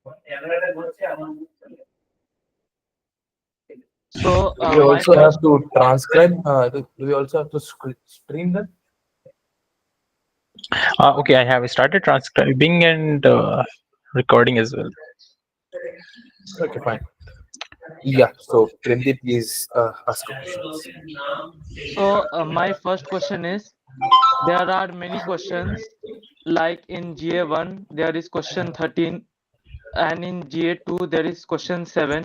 So Do we my also have first, to transcribe? Do we also have to stream them? Okay, I have started transcribing and recording as well. Okay, fine. Yeah. So, Prindeep, please ask a question. my first question is, there are many questions like in GA1 there is question 13 and in GA2 there is question 7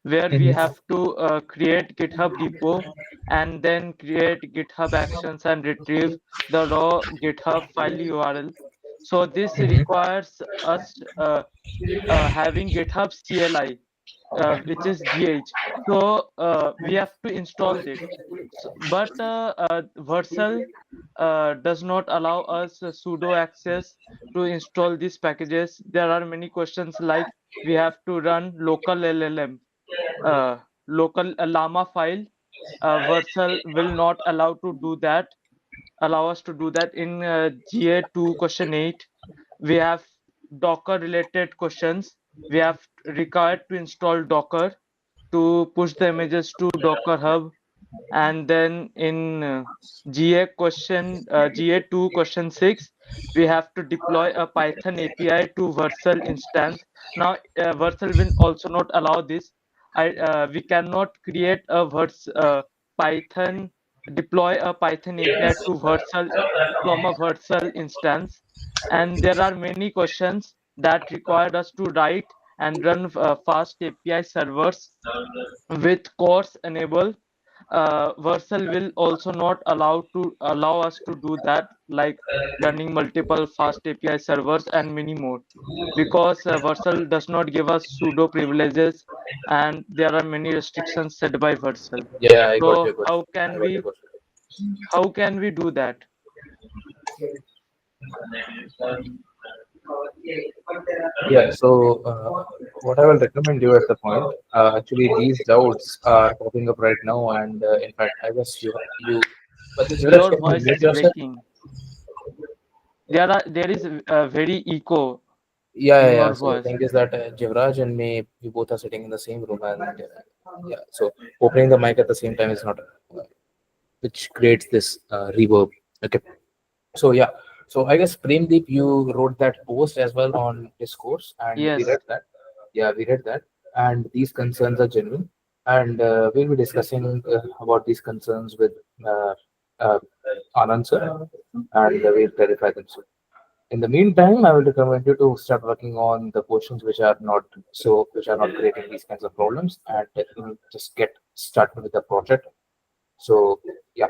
where we Mhm. have to create GitHub repo and then create GitHub actions and retrieve the raw GitHub file URL. So this Mhm. requires us having GitHub CLI, which is GH. So we have to install it. So, but Vercel does not allow us sudo access to install these packages. There are many questions like we have to run local LLM, local llama file. Vercel will not allow us to do that in GA2 question 8. We have Docker related questions. We have required to install Docker to push the images to Docker Hub, and then in GA2 question 6 we have to deploy a Python API to Vercel instance. Now Vercel will also not allow this. We cannot create a Python deploy a Python API to Vercel from a Vercel instance, and there are many questions that required us to write and run fast API servers with course enable. Vercel will also not allow us to do that, like running multiple fast API servers and many more, because Vercel does not give us sudo privileges, and there are many restrictions set by Vercel. Yeah, I got So your question. I got your question. how can we do that? Yeah. So, what I will recommend you at the point, actually, these doubts are popping up right now, and in fact, I guess but Jivraj, Your can you voice mute is yourself? breaking. There is a very echo Yeah, yeah, in yeah. your So, the voice. thing is that Jivraj and me, we both are sitting in the same room, and yeah. So, opening the mic at the same time is not, which creates this reverb. Okay. So yeah, so I guess Premdeep, you wrote that post as well on discourse, and we Yes. read that. Yeah, we read that, and these concerns are genuine, and we'll be discussing about these concerns with uh, uh, Anand sir, and we'll clarify them soon. In the meantime, I will recommend you to start working on the portions which are not creating these kinds of problems, and just get started with the project. So yeah.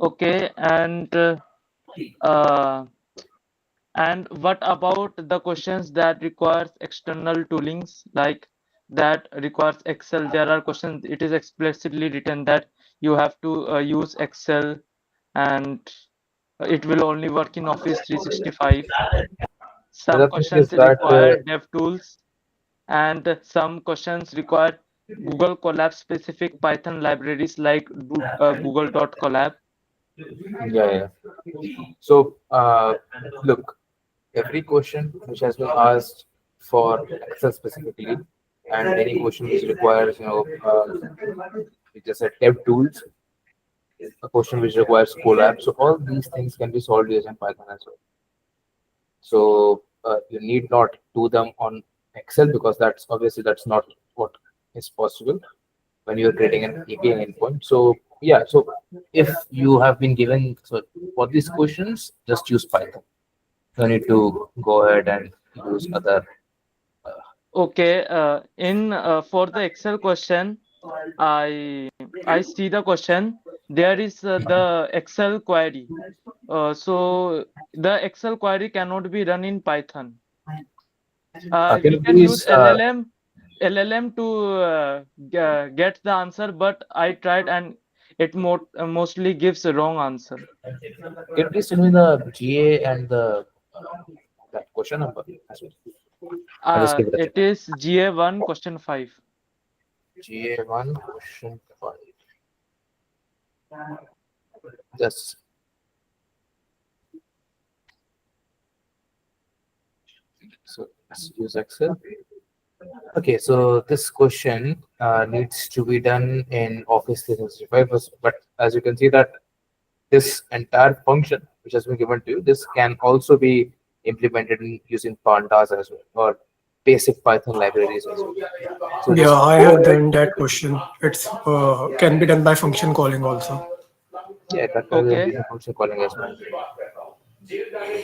Okay, uh, and what about the questions that requires external toolings, like that requires Excel? There are questions, it is explicitly written that you have to use Excel, and it will only work in Office 365. So Some the thing is questions that require dev tools, and some questions require Google Colab specific Python libraries like Google.colab. yeah, yeah. So, look, every question which has been asked for Excel specifically, and any question which requires, which is a dev tools, a question which requires Colab. So all these things can be solved using Python as well. So you need not do them on Excel because that's not what is possible when you're creating an API endpoint. So yeah, so if you have been given so for these questions, just use Python. You need to go ahead and use other. Okay, in for the Excel question, I I see the question. There is the Excel query. So the Excel query cannot be run in Python. Can We you can use please LLM to get the answer, but I tried and it mostly gives a wrong answer. tell me the GA and the that question number as well? I'll just give it a check. It is GA1 question 5. GA1 question 5. Just So let's use Excel. Okay, so this question needs to be done in Office 365, but as you can see that this entire function which has been given to you, this can also be implemented in using pandas as well, or basic Python libraries as well. So Yeah, just I go have ahead. done that question. It's can be done by function calling also. Yeah, that can Okay. be the function calling as well.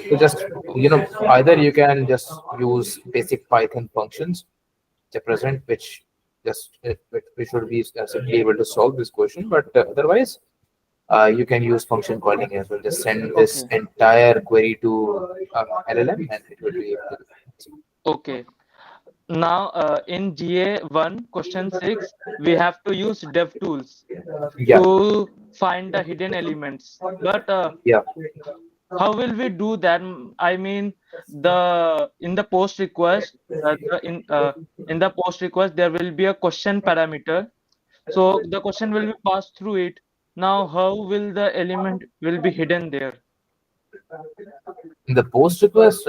So just either you can just use basic Python functions to present, which just we should be simply able to solve this question. But otherwise, you can use function calling as well. Just send this Okay. entire query to LLM, and it will be able to. Okay. Now, in GA1 question 6, we have to use DevTools Yeah, to find the hidden elements. But yeah. how will we do that? I mean, the in the post request, in the post request there will be a question parameter. So the question will be passed through it. Now, how will the element will be hidden there? In the post request,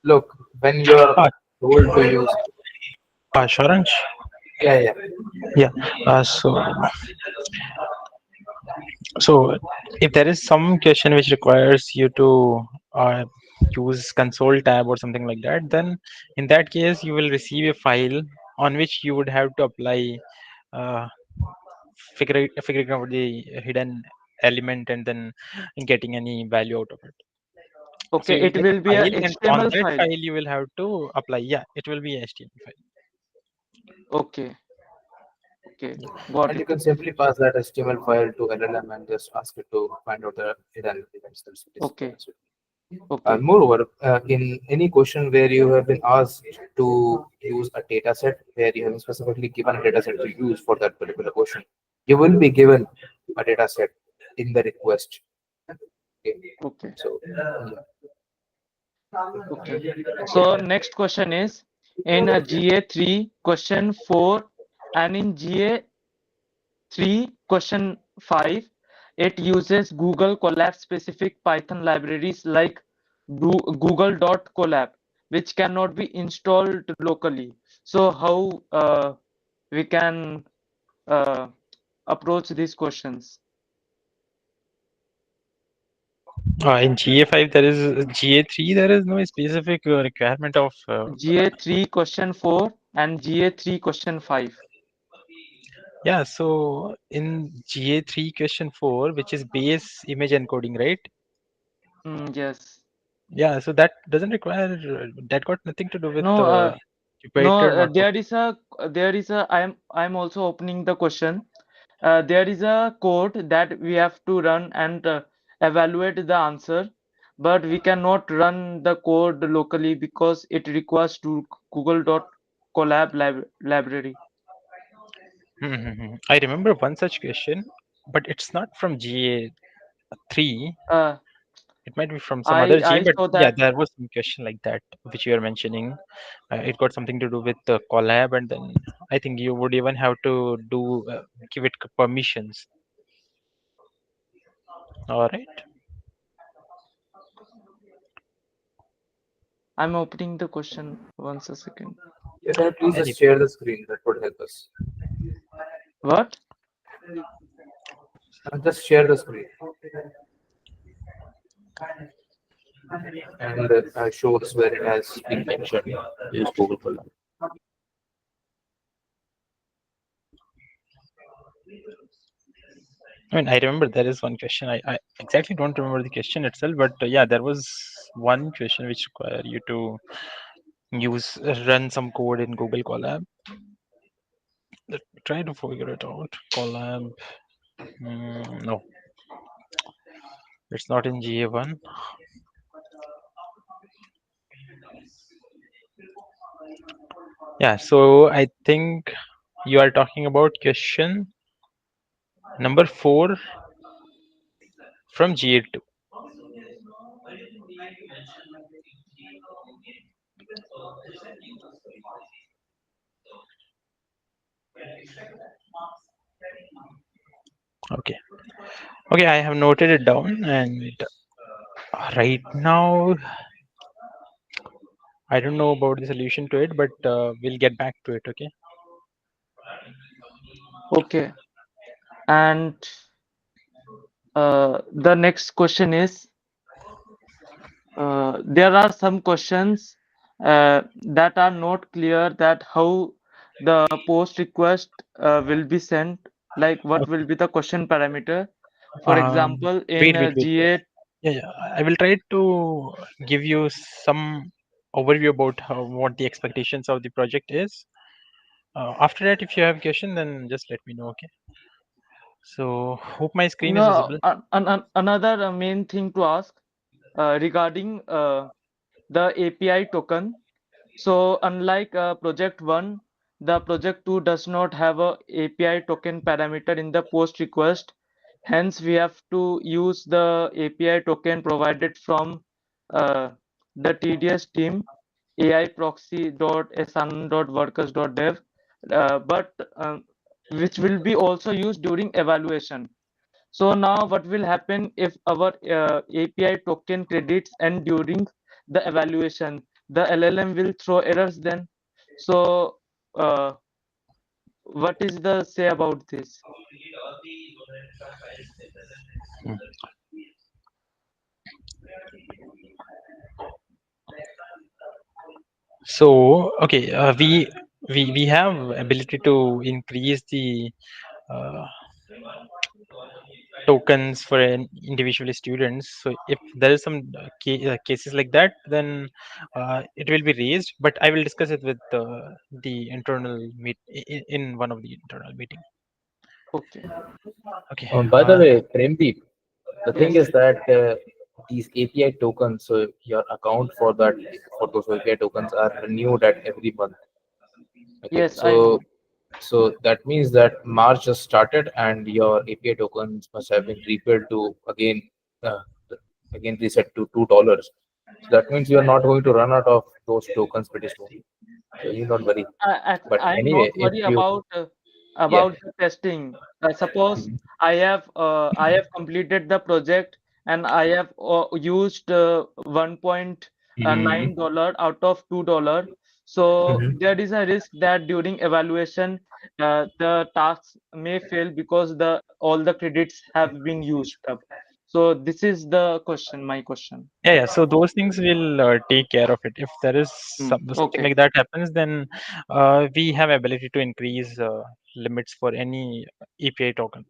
look, when you're Uh, told to use, Assurance. yeah, yeah, Yeah. So if there is some question which requires you to use console tab or something like that, then in that case you will receive a file on which you would have to apply uh, figuring out the hidden element and then getting any value out of it. So Okay, you will it get a will be a file, and on HTML that file. file you will have to apply. Yeah, it will be a HTML file. Okay, okay, Yeah. got and you it. can simply pass that HTML file to LLM and just ask it to find out the hidden events that's Okay, displayed. okay, Moreover, in any question where you have been asked to use a data set, where you have specifically given a data set to use for that particular question, you will be given a data set in the request. Okay. okay, So, yeah. okay. So next question is in a GA3 question 4 and in GA3 question 5, it uses Google Colab specific Python libraries like Google.colab, which cannot be installed locally. So how we can uh, approach these questions? In GA5 there is GA3 there is no specific requirement of GA3 question 4 and GA3 question 5. yeah. So in GA3 question 4, which is base image encoding, right? Yes. Yeah, so that doesn't require that got nothing to do with No, no, Jupyter notebook. there is a, I'm also opening the question. There is a code that we have to run and evaluate the answer, but we cannot run the code locally because it requires to Google.colab library. I remember one such question, but it's not from GA3. Uh, It might be from some other I GA, but saw yeah, that. there was some question like that which you are mentioning. It got something to do with the collab, and then I think you would even have to do give it permissions. All right. I'm opening the question once a second. You can please Any just share the screen. That would help us. What? Just share the screen and show us where it has been mentioned. Use Google Colab. I mean, I remember there is one question. I exactly don't remember the question itself, but yeah, there was one question which require you to use run some code in Google Colab. Let me try to figure it out. Colab. No, it's not in GA1. Yeah, so I think you are talking about question number 4 from GA2. Okay. Okay, I have noted it down, and right now I don't know about the solution to it, but we'll get back to it. Okay. Okay. And the next question is, there are some questions that are not clear, that how the post request will be sent, like what will Okay. be the question parameter. For Um, example, in wait. G8. Yeah, yeah. I will try to give you some overview about what the expectations of the project is. After that, if you have question, then just let me know. Okay. So, hope my screen is No, visible. another main thing to ask regarding the API token. So unlike project 1, the project 2 does not have a API token parameter in the post request. Hence, we have to use the API token provided from uh, the TDS team, aiproxy.sun.workers.dev, but which will be also used during evaluation. So now what will happen if our API token credits end during the evaluation? The LLM will throw errors then. So what is the say about this? Hmm. So, okay, we have ability to increase the uh, tokens for an individual students. So, if there is some cases like that, then it will be raised. But I will discuss it with the internal in one of the internal meeting. Okay. Okay. By the way, Premdeep, the thing Yes. is that these API tokens, so your account for that for those API tokens are renewed at every month. Okay, Yes, I know. so that means that March just started and your API tokens must have been refilled to uh, again reset to $2. So that means you are not going to run out of those tokens pretty soon. So you need not worry. But I'm not anyway, if worried you yeah. about the testing. Suppose Mhm. I have completed the project and I have used Mhm. $1.9 out of $2. So Mhm. there is a risk that during evaluation the tasks may fail because the all the credits have been used up. So this is the question, my question. Yeah. So those things will take care of it. If there is something Okay, like that happens, then we have ability to increase limits for any API token.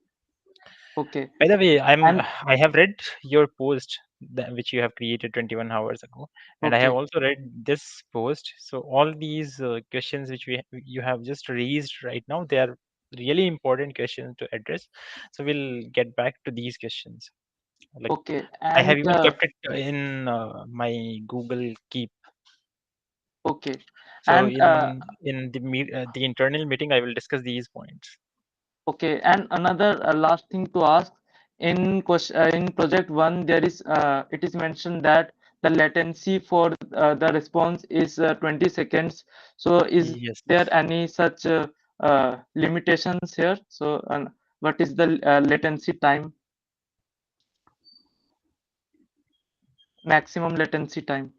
okay, By the way, and I have read your post which you have created 21 hours ago, and I have okay, also read this post. So all these questions which you have just raised right now, they are really important questions to address. So we'll get back to these questions. Like okay, I have and even kept it in my Google Keep. okay, So and in the internal meeting, I will discuss these points. okay, and another last thing to ask, in project one, there is it is mentioned that the latency for the response is 20 seconds. So is Yes. there any such limitations here? So what is the latency time, maximum latency time?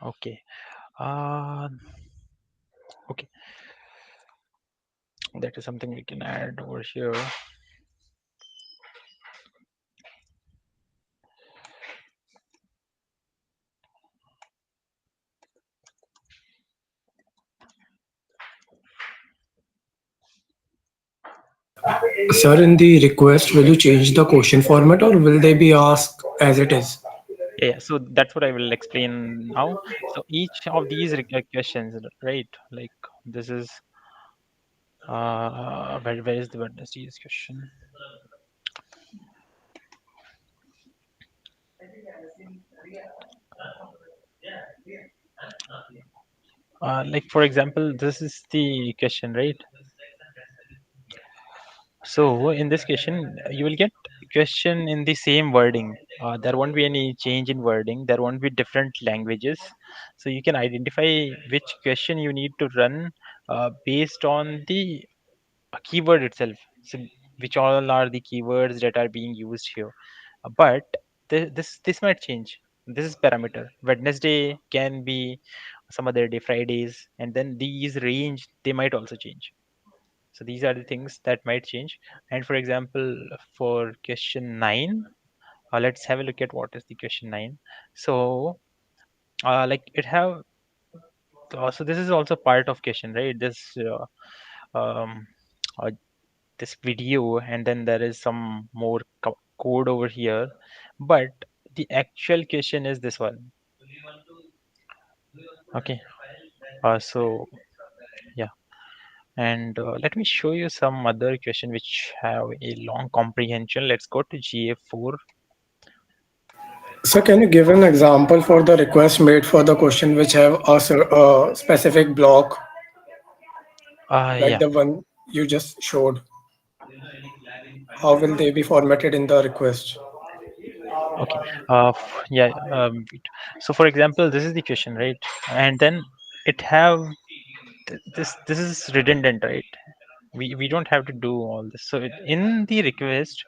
Okay. Uh, okay. That is something we can add over here. Sir, in the request, will you change the question format or will they be asked as it is? Yeah, so that's what I will explain now. So each of these questions, right? Like this is where is the Wednesday's question? Like for example, this is the question, right? So in this question, you will get question in the same wording. There won't be any change in wording. There won't be different languages. So you can identify which question you need to run based on the keyword itself. So which all are the keywords that are being used here. But this might change. This is parameter. Wednesday can be some other day, Fridays, and then these range, they might also change. So these are the things that might change. And for example, for question 9, let's have a look at what is the question 9. So like it have so this is also part of question, right? Um, uh, this video, and then there is some more code over here, but the actual question is this one. Okay. So yeah, and let me show you some other question which have a long comprehension. Let's go to GA4. So can you give an example for the request made for the question which have a specific block like Yeah. the one you just showed? How will they be formatted in the request? Okay. Yeah. So for example, this is the question, right? And then it have this is redundant, right? We don't have to do all this. So in the request,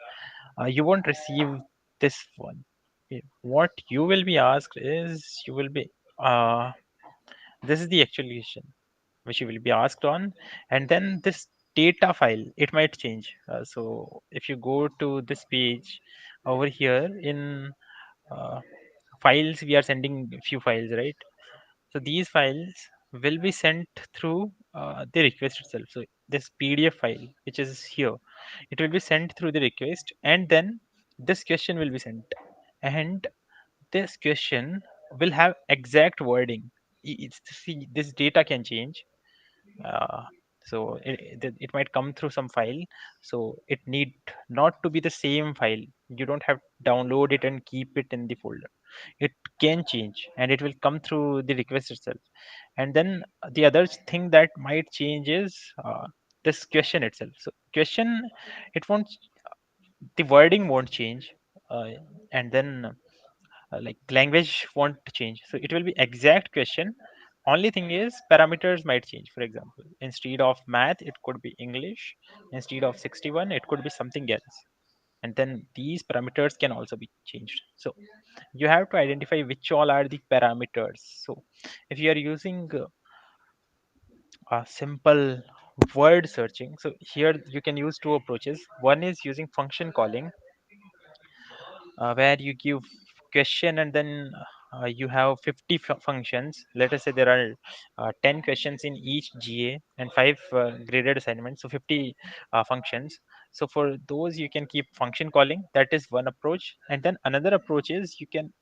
you won't receive this one. Okay. What you will be asked is, you will be uh, this is the actual question which you will be asked on, and then this data file, it might change. So if you go to this page over here in uh, files, we are sending a few files, right? So these files will be sent through the request itself. So this PDF file which is here, it will be sent through the request, and then this question will be sent, and this question will have exact wording. See, this data can change. uh, so it might come through some file, so it need not to be the same file. You don't have to download it and keep it in the folder. It can change, and it will come through the request itself. And then the other thing that might change is this question itself. So question, it won't, the wording won't change, uh, and then like language won't change. So it will be exact question. Only thing is parameters might change. For example, instead of math, it could be English. Instead of 61, it could be something else. And then these parameters can also be changed. So you have to identify which all are the parameters. So if you are using a simple word searching, so here you can use two approaches. One is using function calling, where you give question, and then you have 50 functions. Let us say there are 10 questions in each GA and 5 graded assignments, so 50 functions. So for those, you can keep function calling. That is one approach. And then another approach is you can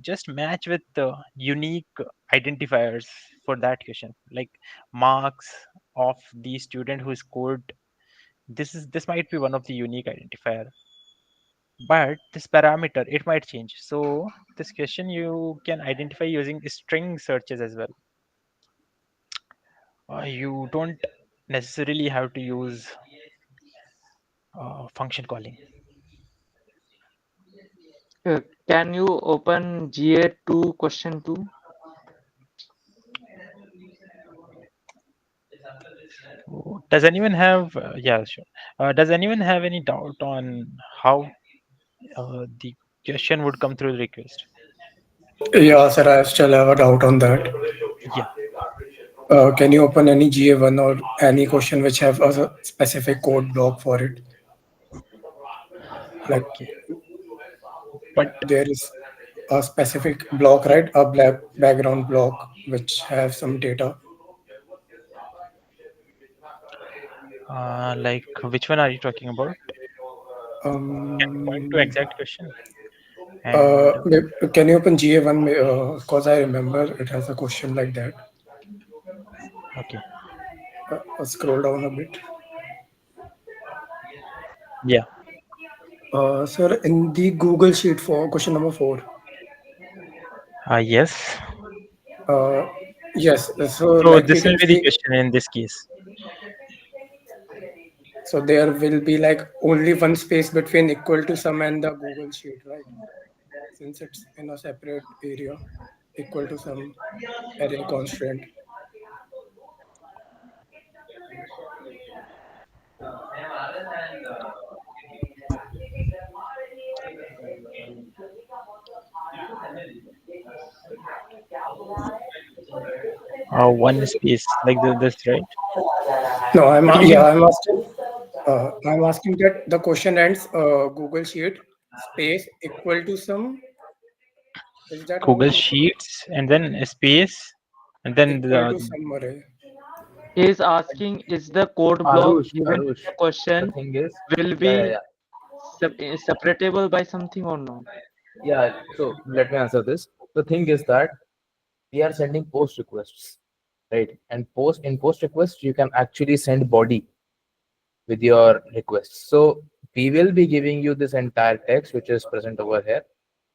just match with the unique identifiers for that question, like marks of the student who scored. This might be one of the unique identifier, but this parameter, it might change. So this question you can identify using string searches as well. You don't necessarily have to use function calling. Can you open GA2 question 2? Does anyone have yeah, sure. Does anyone have any doubt on how the question would come through the request? Yeah, sir, I still have a doubt on that. Yeah. Can you open any GA1 or any question which have a specific code block for it? Like Okay. But there is a specific block, right? A black background block which have some data. like, which one are you talking about? Can you point to Um, exact question? And can you open GA1? Because I remember it has a question like that. okay. Scroll down a bit. Yeah. Sir, in the Google Sheet for question number 4. Yes. Uh, yes, so So like we this will can be the see, question in this case. so there will be like only one space between equal to sum and the Google Sheet, right? Since it's in a separate area, equal to some array constraint. One space like this, right? No, But you yeah, can I'm asking that the question ends Google Sheet space equal to some. Is that how Google it is? Sheets and then a space and then Equal the to some array. He is asking, is the code block given in Arush, the the question thing is, will yeah, yeah, be yeah. separatable by something or not? Yeah, so let me answer this. The thing is that we are sending post requests, right? And post requests, you can actually send body with your requests. So we will be giving you this entire text which is present over here,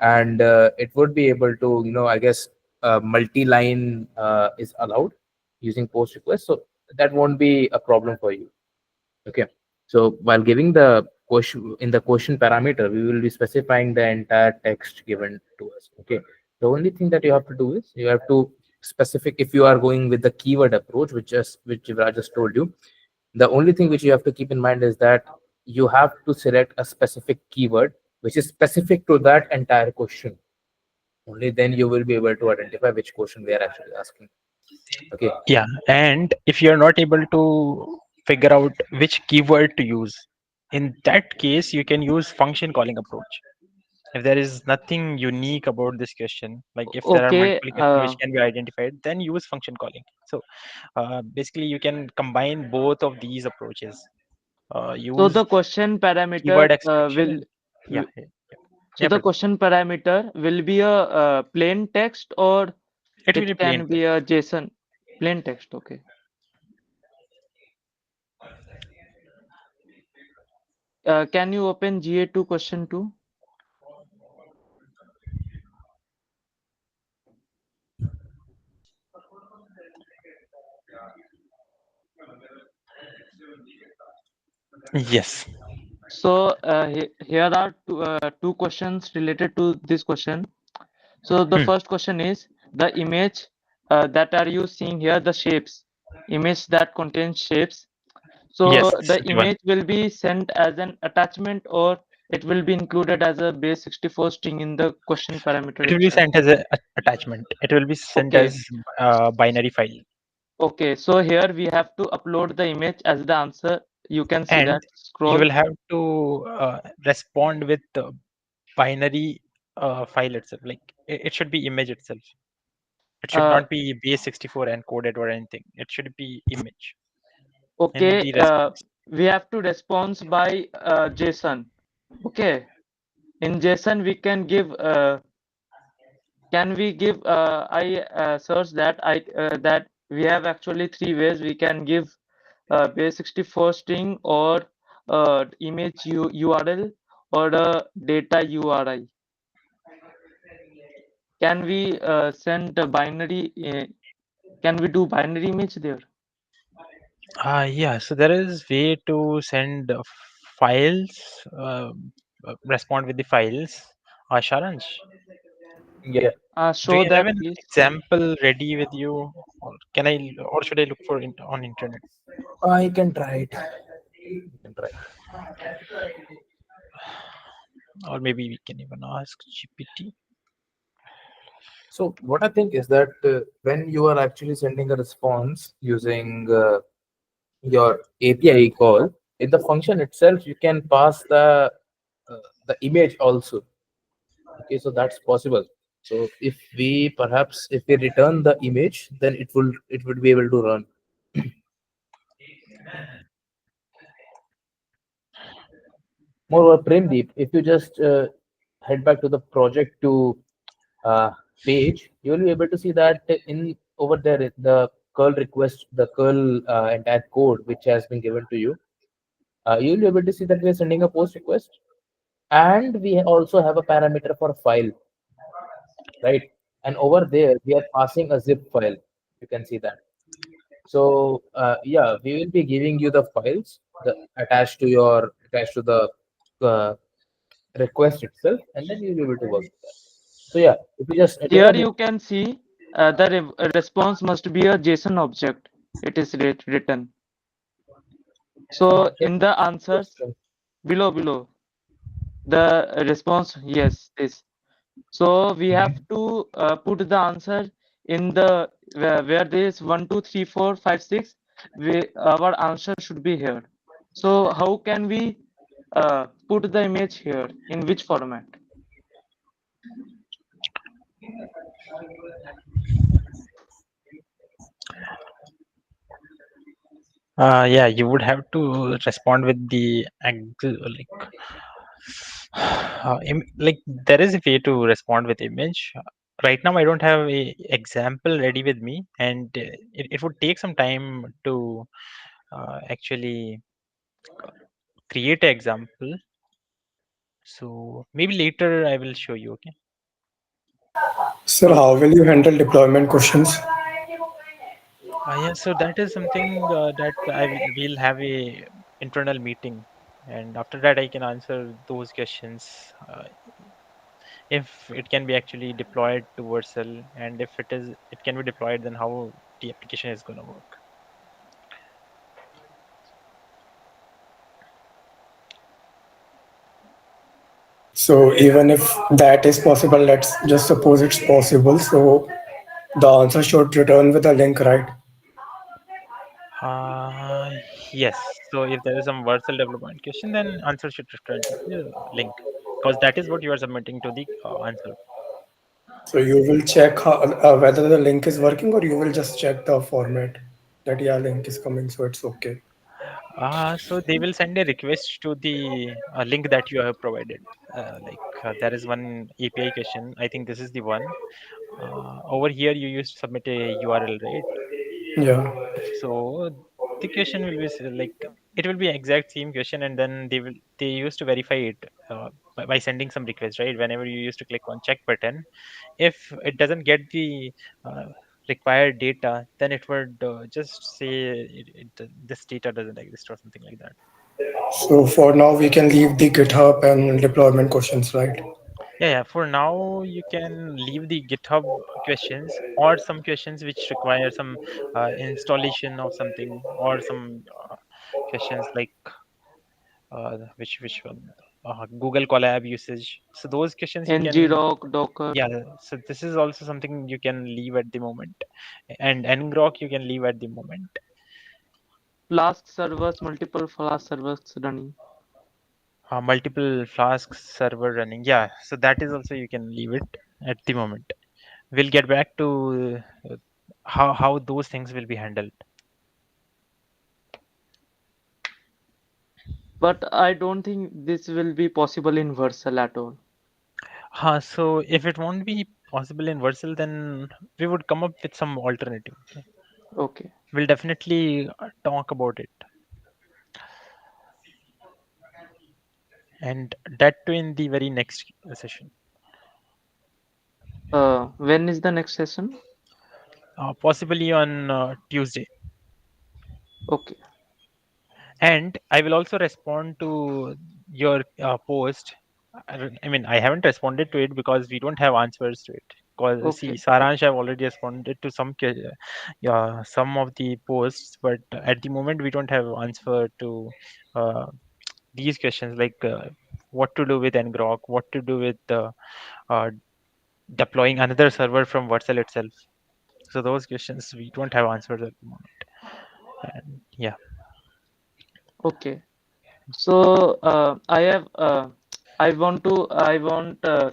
and it would be able to, I guess, multi-line is allowed using post request, so that won't be a problem for you. Okay. So while giving the question in the question parameter, we will be specifying the entire text given to us. Okay. The only thing that you have to do is you have to specific if you are going with the keyword approach, which I just told you. The only thing which you have to keep in mind is that you have to select a specific keyword which is specific to that entire question. Only then you will be able to identify which question we are actually asking. Okay. yeah. And if you're not able to figure out which keyword to use, in that case you can use function calling approach. If there is nothing unique about this question, like if there are Okay, multiple questions which can be identified, then use function calling. So basically you can combine both of these approaches. so Use the question parameter keyword extraction will and yeah, yeah, so yeah, the Pratik. question parameter will be a plain text or It will be it plain can be text. a JSON plain text. Okay. Can you open GA2 question 2? Yes. So here are two questions related to this question. So the Hmm. first question is the image that are you seeing here, the shapes, image that contains shapes. So Yes, the 61. image will be sent as an attachment or it will be included as a base 64 string in the question parameter It will be itself. sent as a attachment. It will be sent Okay. as a binary file, Okay. So here we have to upload the image as the answer. You can see and that. you Scroll. will have to respond with the binary file itself. Like it should be image itself. It should Uh, not be base64 encoded or anything. It should be image in okay. the response. We have to respond by JSON. Okay. In JSON, we can give. Can we give? I search that that we have actually three ways we can give base 64 string or image URL or data URI. Can we send a binary? Can we do binary image there? Yeah, so there is way to send files, respond with the files. Sharansh, Yeah. do Show you have that an please. example ready with you, or can I, or should I look for it on internet? I can try it. You can try. Or maybe we can even ask GPT. So what I think is that when you are actually sending a response using your API call, in the function itself, you can pass the image also. Okay, so that's possible. So if we perhaps if we return the image, then it would be able to run. Moreover, Premdeep, if you just head back to the project to uh, page, you will be able to see that in over there the curl request, the curl entire code which has been given to you. You'll be able to see that we are sending a post request, and we also have a parameter for file, right? And over there we are passing a zip file. You can see that. So yeah, we will be giving you the files the attached to the uh, request itself, and then you'll be able to work with that. So yeah, if you just take Here a look. you can see the response must be a JSON object. It is written. So Object in the answers question. below the response, yes, this. So we have Mhm. to put the answer in the where there is 1 2 3 4 5 6, our answer should be here. So how can we put the image here, in which format? Yeah, you would have to respond with the like like there is a way to respond with image. Right now I don't have a example ready with me, and it would take some time to actually create an example. So maybe later I will show you. Okay. Sir, how will you handle deployment questions? Yeah, so that is something that we'll have a internal meeting, and after that I can answer those questions. If it can be actually deployed to Vercel, and if it can be deployed, then how the application is going to work. So even if that is possible, let's just suppose it's possible. So the answer should return with a link, right? Uh, yes. So if there is some Vercel development question, then answer should return to the link, because that is what you are submitting to the answer. So you will check whether the link is working, or you will just check the format that yeah, link is coming, so it's okay. So they will send a request to the link that you have provided. There is one API question. I think this is the one. Over here, you used to submit a URL, right? Yeah. So the question will be like it will be exact same question, and then they used to verify it by sending some request, right? Whenever you used to click on check button, if it doesn't get the uh, required data, then it would just say this data doesn't exist or something like that. So for now, we can leave the GitHub and deployment questions, right? Yeah. For now, you can leave the GitHub questions or some questions which require some installation of something, or some questions like which one? Google Colab usage. So those questions you can. Ngrok, Docker, Yeah. So this is also something you can leave at the moment, and Ngrok you can leave at the moment. Flask servers, multiple Flask servers running. Multiple Flask server running. Yeah. So that is also you can leave it at the moment. We'll get back to how those things will be handled. But I don't think this will be possible in Vercel at all. So if it won't be possible in Vercel, then we would come up with some alternative. Okay? Okay. We'll definitely talk about it, and that too in the very next session. When is the next session? Possibly on Tuesday. Okay. And I will also respond to your post. I mean, I haven't responded to it because we don't have answers to it. Because see, Okay. Saransh have already responded to yeah, some of the posts, but at the moment we don't have answer to uh, these questions, like what to do with ngrok, what to do with uh, deploying another server from Vercel itself. So those questions we don't have answers at the moment. And yeah. Okay. So I want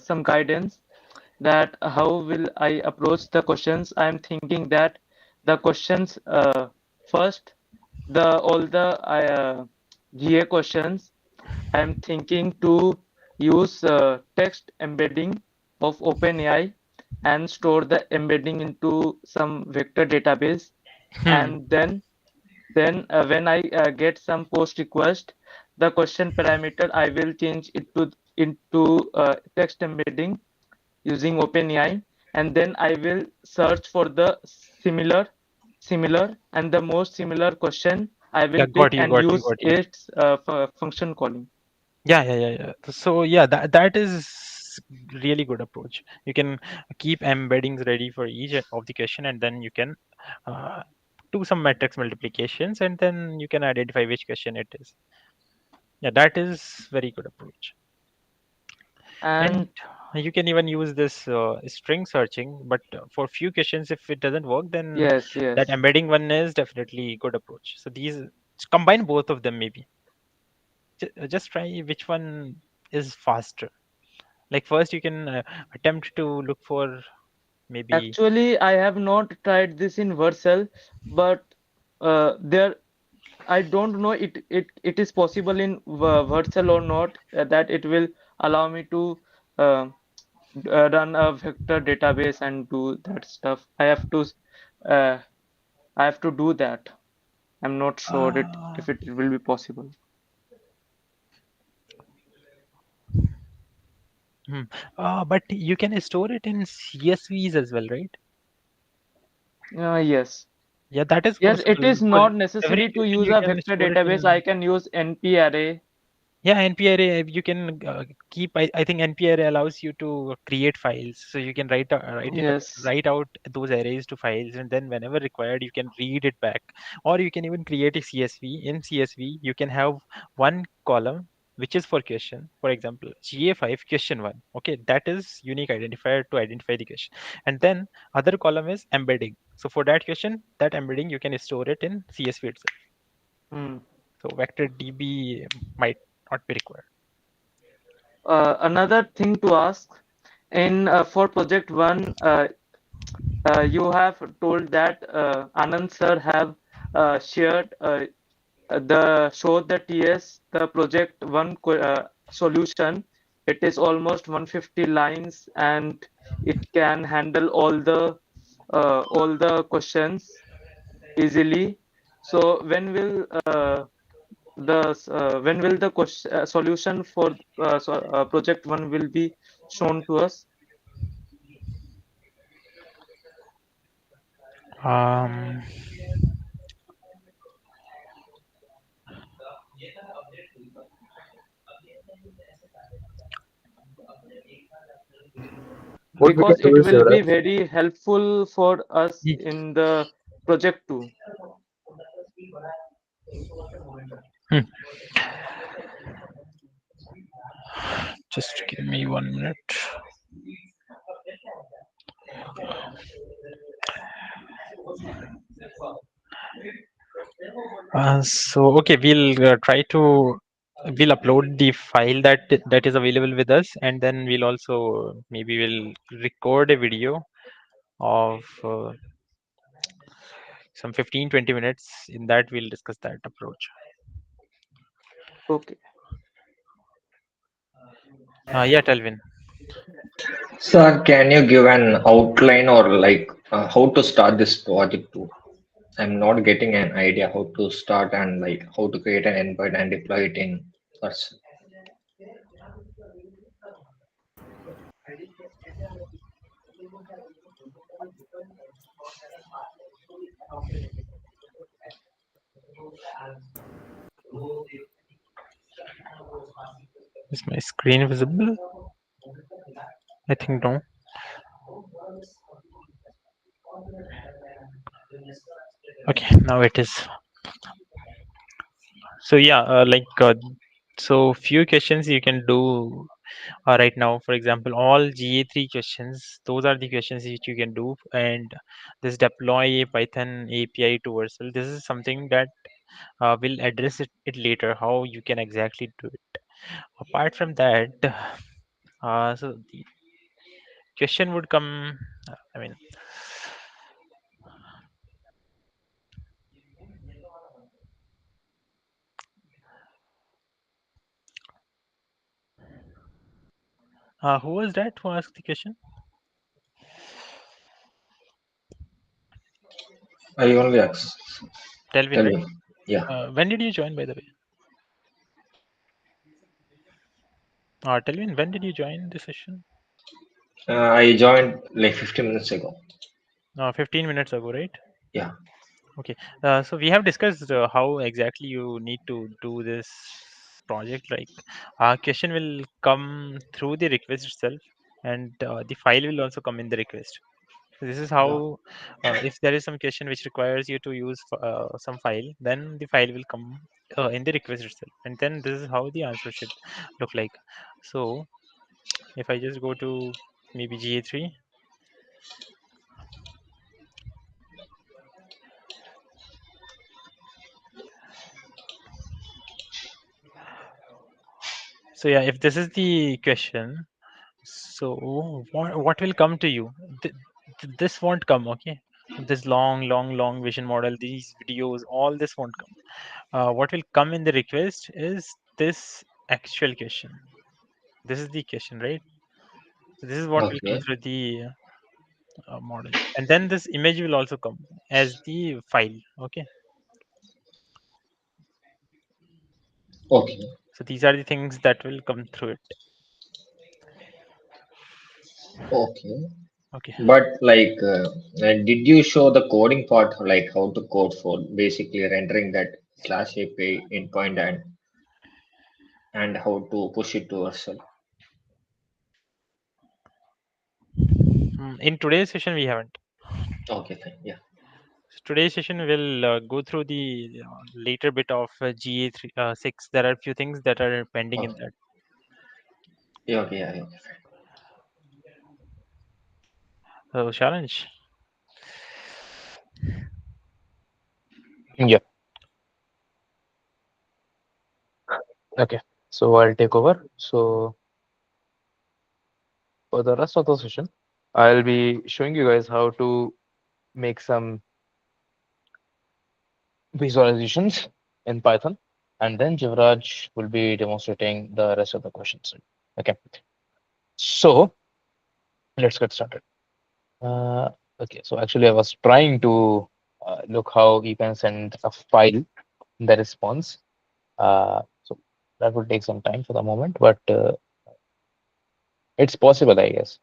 some guidance that how will I approach the questions. I'm thinking that the questions first, the all the GA questions, I'm thinking to use text embedding of OpenAI and store the embedding into some vector database, and then when I get some post request, the question parameter I will change it to into text embedding using OpenAI, and then I will search for the similar and the most similar question I will Yeah, pick and use got you. its function calling. Yeah. So yeah, that is really good approach. You can keep embeddings ready for each of the question, and then you can uh, do some matrix multiplications, and then you can identify which question it is. Yeah, that is very good approach. And And you can even use this string searching, but for few questions, if it doesn't work, then yes, that yes. embedding one is definitely good approach. So these combine both of them maybe. Just try which one is faster. Like first, you can attempt to look for maybe. Actually, I have not tried this in Vercel, but there I don't know it is possible in Vercel or not, that it will allow me to uh, run a vector database and do that stuff. Uh, I have to do that. I'm not sure Uh, if it will be possible. hmm. But you can store it in CSVs as well, right? Yes. Yeah, that is Yes, it possible. is For not every necessary to question, use you a can vector store it database. I in. can use NP array. Yeah, NP array, you can keep. I think NP array allows you to create files, so you can Yes. write out those arrays to files, and then whenever required, you can read it back, or you can even create a CSV. In CSV, you can have one column which is for question. For example, GA5 question one. Okay, that is unique identifier to identify the question, and then other column is embedding. So for that question, that embedding you can store it in CSV itself. Hmm. So vector DB might not be required. Another thing to ask in for project one, you have told that Anand sir have shared the TS the project one solution. It is almost 150 lines and it can handle all the questions easily. So when will the solution for project one will be shown to us? Um, What we can Because do it is, will be Yuvraj, very helpful for us ye- in the project two. hmm, just give me 1 minute. So okay, we'll upload the file that is available with us, and then we'll also maybe we'll record a video of some 15-20 minutes. In that, we'll discuss that approach. Okay. Yeah, Telvin. Sir, can you give an outline or like how to start this project too? I'm not getting an idea how to start and like how to create an endpoint and deploy it in person. Is my screen visible? I think no. Okay, now it is. So yeah, so few questions you can do right now. For example, all GA3 questions, those are the questions which you can do, and this deploy a Python API to Vercel. This is something that we'll address it later. How you can exactly do it. Apart from that, so the question would come. I mean, who was that who asked the question? I only access. Telvin, Tell right? me. Yeah. When did you join, by the way? Telvin, when did you join the session? I joined like 15 minutes ago. 15 minutes ago, right? Yeah. Okay. So we have discussed how exactly you need to do this project. Like, question will come through the request itself, and the file will also come in the request. So this is Yeah. how, if there is some question which requires you to use some file, then the file will come in the request itself, and then this is how the answer should look like. So If I just go to maybe GA3, so yeah, if this is the question, so what will come to you? This won't come, okay? This long vision model, these videos, all this won't come. What will come in the request is this actual question. This is the question, right? So this is what will come Okay. through the model, and then this image will also come as the file. Okay, Okay. so these are the things that will come through it. Okay. Okay. But like, did you show the coding part, like how to code for basically rendering that slash API endpoint and how to push it to yourself? In today's session, we haven't. Okay, fine. Yeah. So today's session will go through the later bit of GA6. There are a few things that are pending in Okay. that. Yeah, okay, yeah, okay. So challenge. Yeah. Okay. So I'll take over. So for the rest of the session, I'll be showing you guys how to make some visualizations in Python, and then Jivraj will be demonstrating the rest of the questions. Okay. So let's get started. Uh, okay. So actually, I was trying to look how you can send a file in the response. So that will take some time for the moment, but it's possible, I guess.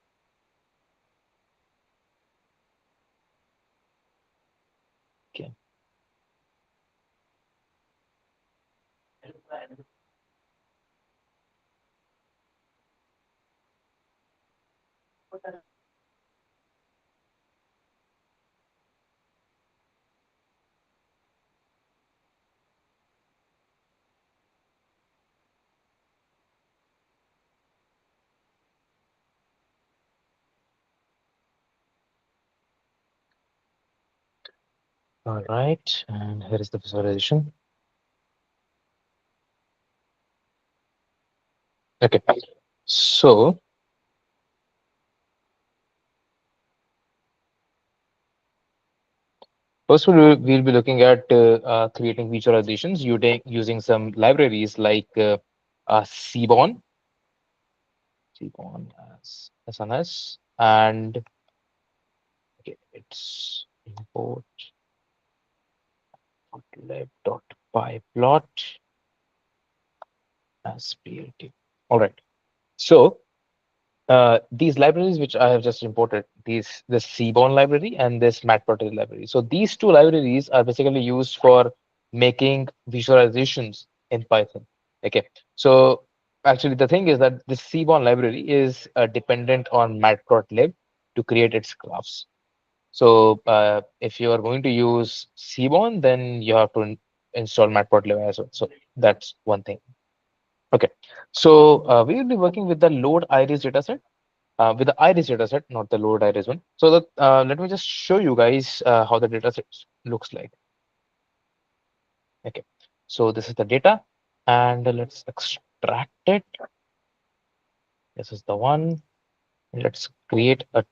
Okay. All right, and here is the visualization. Okay, so first we'll be looking at creating visualizations using some libraries like Seaborn, Seaborn as SNS, and okay, it's import lib.pyplot as PLT. All right, so these libraries which I have just imported, this Seaborn library and this matplotlib library. So these two libraries are basically used for making visualizations in Python. Okay, so actually the thing is that this Seaborn library is dependent on matplotlib to create its graphs. So if you are going to use Seaborn, then you have to install matplotlib as well. So that's one thing. Okay, so we will be working with the load iris dataset with the iris dataset, not the load iris one. So that let me just show you guys how the dataset looks like. Okay, so this is the data, and let's extract it. This is the one. Let's create a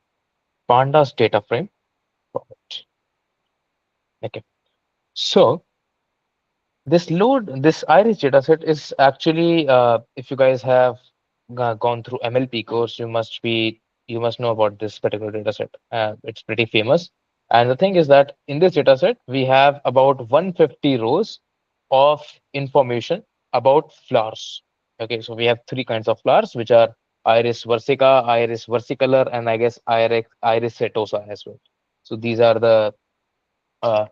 pandas data frame from it. Okay, so this iris dataset is actually, if you guys have gone through MLP course, you must know about this particular dataset. It's pretty famous. And the thing is that in this dataset, we have about 150 rows of information about flowers. Okay, so we have three kinds of flowers, which are Iris versica, Iris versicolor, and I guess Iris setosa as well. So uh,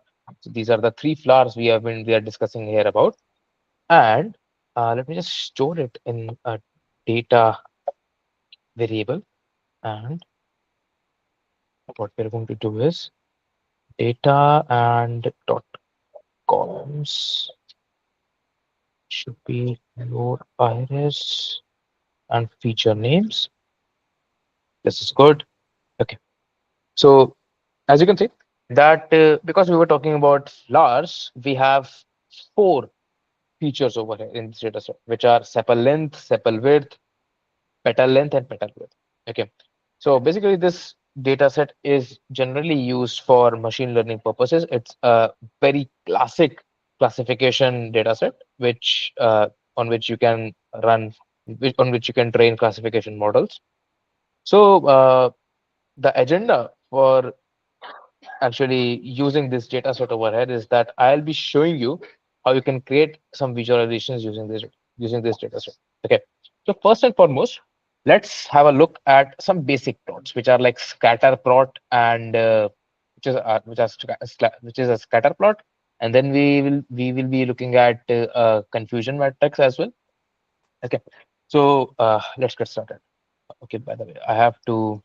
these are the three flowers we are discussing here about. And let me just store it in a data variable. And what we're going to do is data and dot columns should be load iris. and feature names. This is good. Okay. So as you can see that because we were talking about flowers, we have four features over here in this data set, which are sepal length, sepal width, petal length, and petal width. Okay. So basically, this data set is generally used for machine learning purposes. It's a very classic classification data set, which on which you can run, on which you can train classification models. So the agenda for actually using this data set over here is that I'll be showing you how you can create some visualizations using this data set. Okay. So first and foremost, let's have a look at some basic plots, which are like scatter plot and which is a scatter plot, and then we will be looking at confusion matrix as well. Okay. So let's get started. Okay. By the way, I have to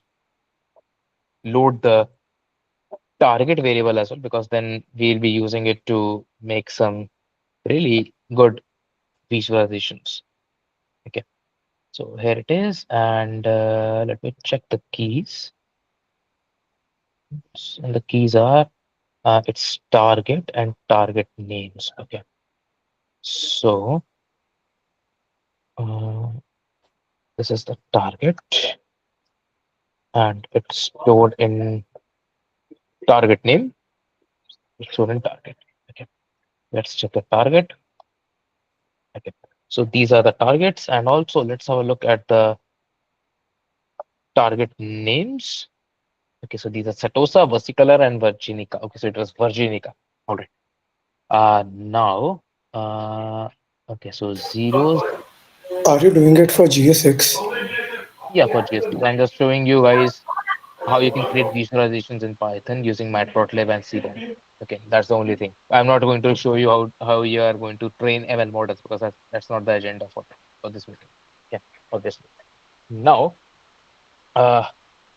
load the target variable as well, because then we'll be using it to make some really good visualizations. Okay, so here it is, and let me check the keys. And the keys are it's target and target names. Okay, so uh, this is the target, and it's stored in target name. It's stored in target. Okay, let's check the target. Okay, so these are the targets, and also let's have a look at the target names. Okay, so these are Setosa, Versicolor, and Virginica. Okay, so it was Virginica. All right. Now, uh, okay, so zeros. Are you doing it for GSX? Yeah, for GST. I'm just showing you guys how you can create visualizations in Python using Matplotlib and Seaborn. Okay, that's the only thing. I'm not going to show you how you are going to train ML models, because that's not the agenda for this meeting. Yeah, obviously. Now, uh,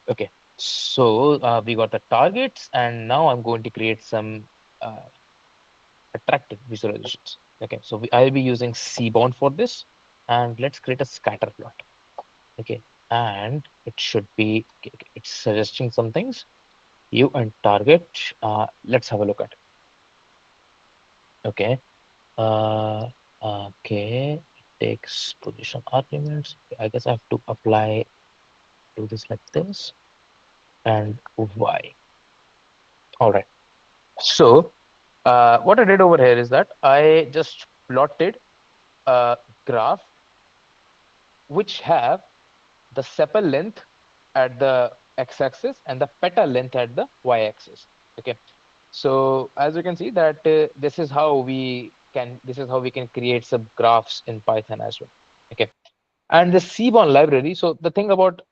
okay, so we got the targets, and now I'm going to create some uh, attractive visualizations. Okay, so I'll be using Seaborn for this, and let's create a scatter plot. Okay, and it should be it's suggesting some things. You and target. Let's have a look at it. Okay. Uh, okay. It takes position arguments. I guess I have to apply do this like this and y. All right. So what I did over here is that I just plotted a graph which have the sepal length at the x-axis and the petal length at the y-axis. Okay, so as you can see that this is how we can create some graphs in Python as well. Okay, and the Seaborn library. So the thing about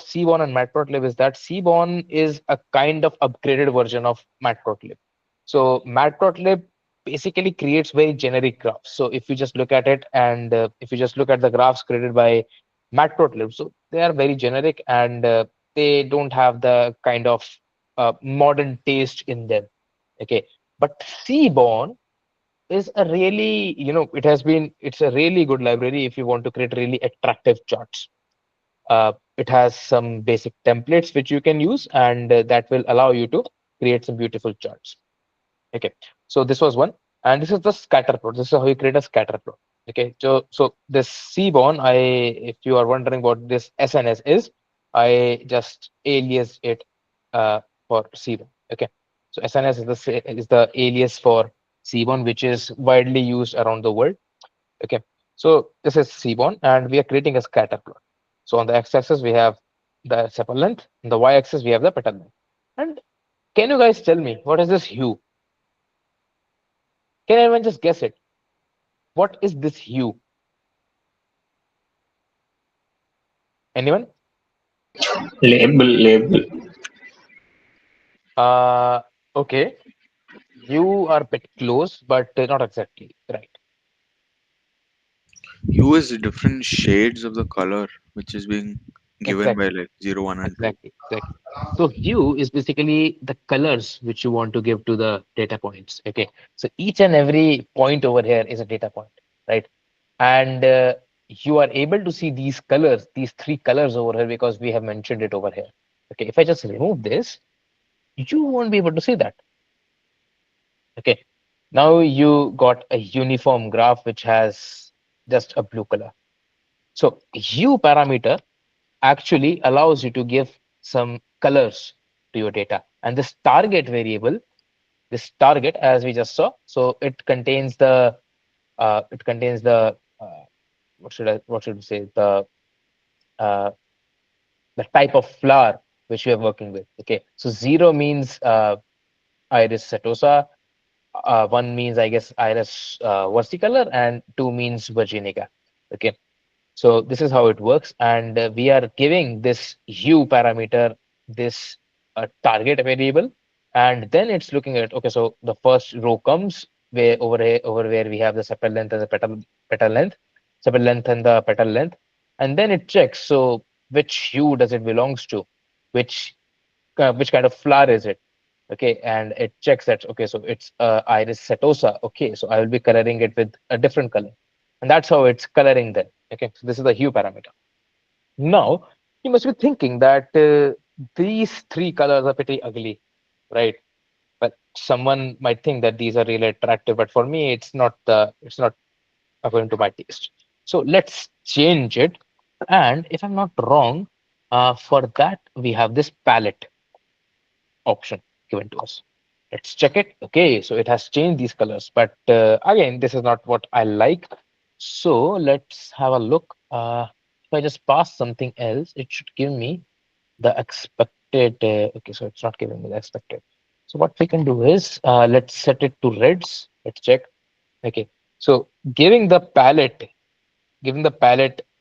Seaborn and Matplotlib is that Seaborn is a kind of upgraded version of Matplotlib. So Matplotlib basically creates very generic graphs. So if you just look at it, and if you just look at the graphs created by Matplotlib, so they are very generic, and they don't have the kind of modern taste in them. Okay, but Seaborn is a really, it's a really good library if you want to create really attractive charts. It has some basic templates which you can use, and that will allow you to create some beautiful charts. Okay, so this was one, and this is the scatter plot. This is how you create a scatter plot. Okay, so this Seaborn, if you are wondering what this SNS is, I just aliased it for Seaborn. Okay, so SNS is the alias for Seaborn, which is widely used around the world. Okay, so this is Seaborn, and we are creating a scatter plot. So on the x-axis we have the sepal length, on the y-axis we have the petal length. And can you guys tell me what is this hue? Can anyone just guess it? What is this hue? Anyone? Label. Uh, okay. You are a bit close, but not exactly right. Hue is different shades of the color which is being given by Exactly, like 0, 1, and 2. exactly. So hue is basically the colors which you want to give to the data points. Okay. So each and every point over here is a data point, right? And you are able to see these colors, these three colors over here, because we have mentioned it over here. Okay, if I just remove this, you won't be able to see that. Okay, now you got a uniform graph which has just a blue color. So hue parameter actually allows you to give some colors to your data. And this target variable, this target, as we just saw, so it contains the what should we say, uh, the type of flower which we are working with. Okay, so 0 means iris setosa, 1 means, I guess, iris versicolor, and 2 means virginica. Okay, so this is how it works, and we are giving this hue parameter this target variable, and then it's looking at, okay, so the first row comes where over here, over where we have the sepal length and the petal length, sepal length and the petal length, and then it checks, so which hue does it belongs to, which which kind of flower is it. Okay, and it checks that, okay, so it's iris setosa. Okay, so I will be coloring it with a different color, and that's how it's coloring then. Okay, so this is the hue parameter. Now you must be thinking that these three colors are pretty ugly, right? But someone might think that these are really attractive, but for me it's not according to my taste. So let's change it, and if I'm not wrong, for that we have this palette option given to us. Let's check it. Okay, so it has changed these colors, but again, this is not what I like. So let's have a look. If I just pass something else, it should give me the expected. Okay, so it's not giving me the expected. So what we can do is, let's set it to reds. Let's check. Okay, so giving the palette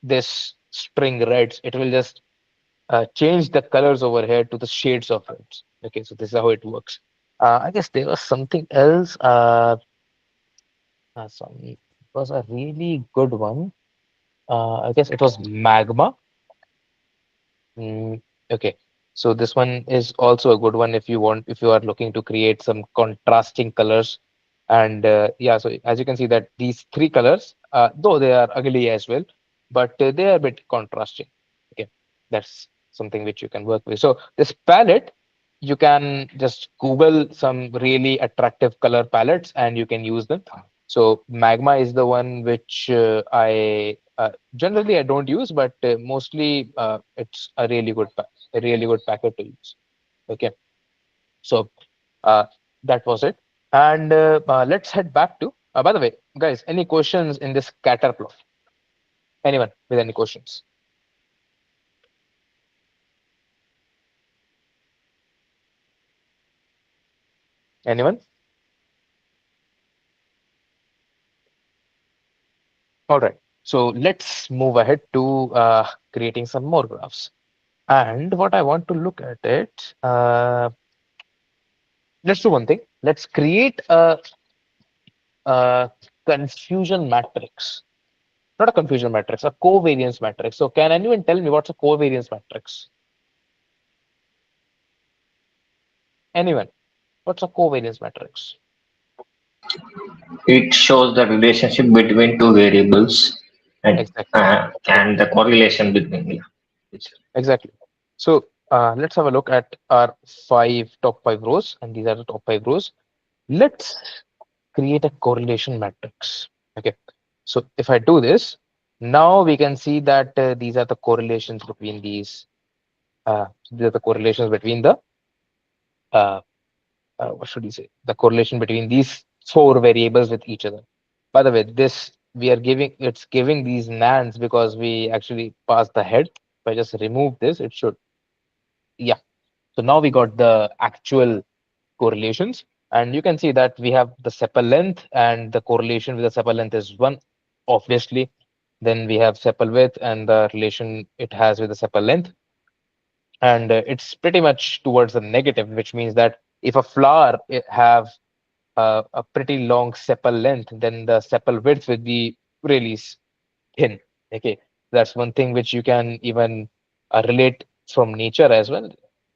this string reds, it will just change the colors over here to the shades of reds. Okay, so this is how it works. I guess there was something else. It was a really good one. I guess it was magma. Mm, okay, so this one is also a good one if you are looking to create some contrasting colors. And yeah, so as you can see that these three colors, though they are ugly as well, but they are a bit contrasting. Okay, that's something which you can work with. So this palette, you can just Google some really attractive color palettes and you can use them. So magma is the one which I generally I don't use, but mostly it's a really good packet to use. Okay, so uh, that was it, and let's head back to. By the way, guys, any questions in this caterpillar? Anyone with any questions? Anyone? All right. So let's move ahead to creating some more graphs. And what I want to look at it, let's do one thing. Let's create a confusion matrix. Not a confusion matrix, a covariance matrix. So can anyone tell me what's a covariance matrix? Anyone? What's a covariance matrix? It shows the relationship between two variables and Exactly. and the correlation between, yeah. Exactly. So let's have a look at our top five rows, and these are the top five rows. Let's create a correlation matrix. Okay. So if I do this, now we can see that these are the correlations between these are the correlations between the uh, what should you say? The correlation between these four variables with each other. By the way, this we are giving it's giving these nans because we actually passed the head. If I just remove this, it should, yeah. So now we got the actual correlations, and you can see that we have the sepal length, and the correlation with the sepal length is 1, obviously. Then we have sepal width and the relation it has with the sepal length, and it's pretty much towards the negative, which means that if a flower have a pretty long sepal length, then the sepal width would be really thin. Okay, that's one thing which you can even relate from nature as well.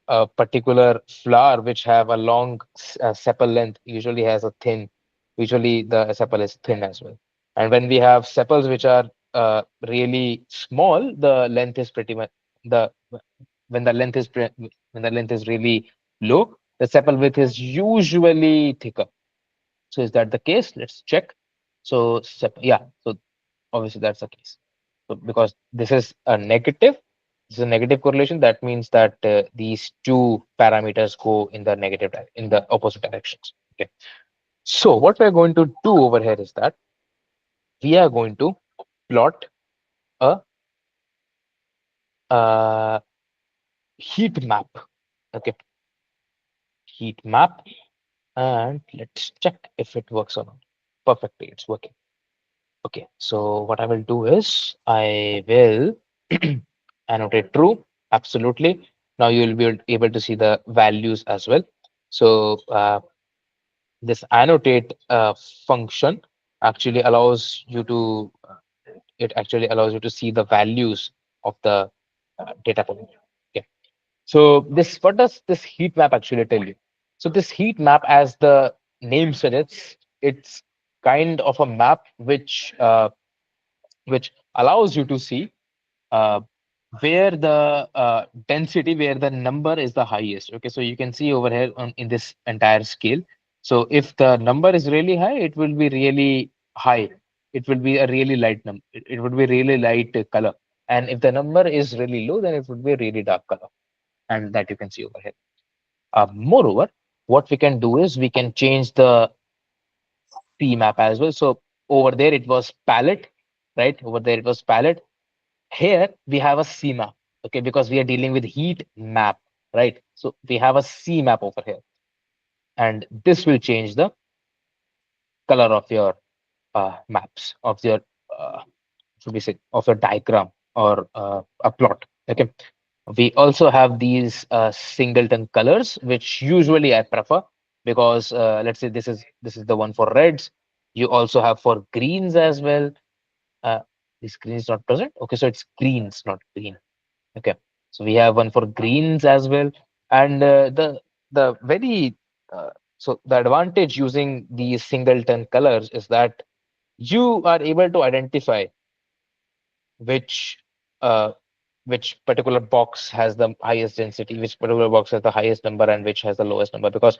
A particular flower which have a long sepal length usually has a thin, usually the sepal is thin as well. And when we have sepals which are really small, the length is pretty much the when the length is when the length is really low, the sepal width is usually thicker. So is that the case? Let's check. So yeah, so obviously that's the case. So because this is a negative correlation. That means that these two parameters go in the in the opposite directions. Okay. So what we're going to do over here is that we are going to plot a uh, heat map. Okay, heat map, and let's check if it works or not. Perfectly, it's working. Okay, so what I will do is I will annotate true. Absolutely. Now you will be able to see the values as well. So this annotate function actually allows you to it actually allows you to see the values of the data point. Okay. So this what does this heat map actually tell you? So this heat map, as the name suggests, it's kind of a map which allows you to see uh, where the density, where the number is the highest. Okay, so you can see over here in this entire scale. So if the number is really high, it will be really high. It will be a really light number. It would be really light color. And if the number is really low, then it would be a really dark color. And that you can see over here. Moreover, what we can do is we can change the P map as well. So over there it was palette, right? Over there it was palette. Here we have a C map, okay, because we are dealing with heat map, right? So we have a C map over here, and this will change the color of your maps of your should we say of your diagram or a plot. Okay, we also have these singleton colors, which usually I prefer because let's say this is the one for reds. You also have for greens as well. Uh, this green is not present. Okay, so it's greens, not green. Okay, so we have one for greens as well, and the very so the advantage using these singleton colors is that you are able to identify which uh, which particular box has the highest density, which particular box has the highest number, and which has the lowest number. Because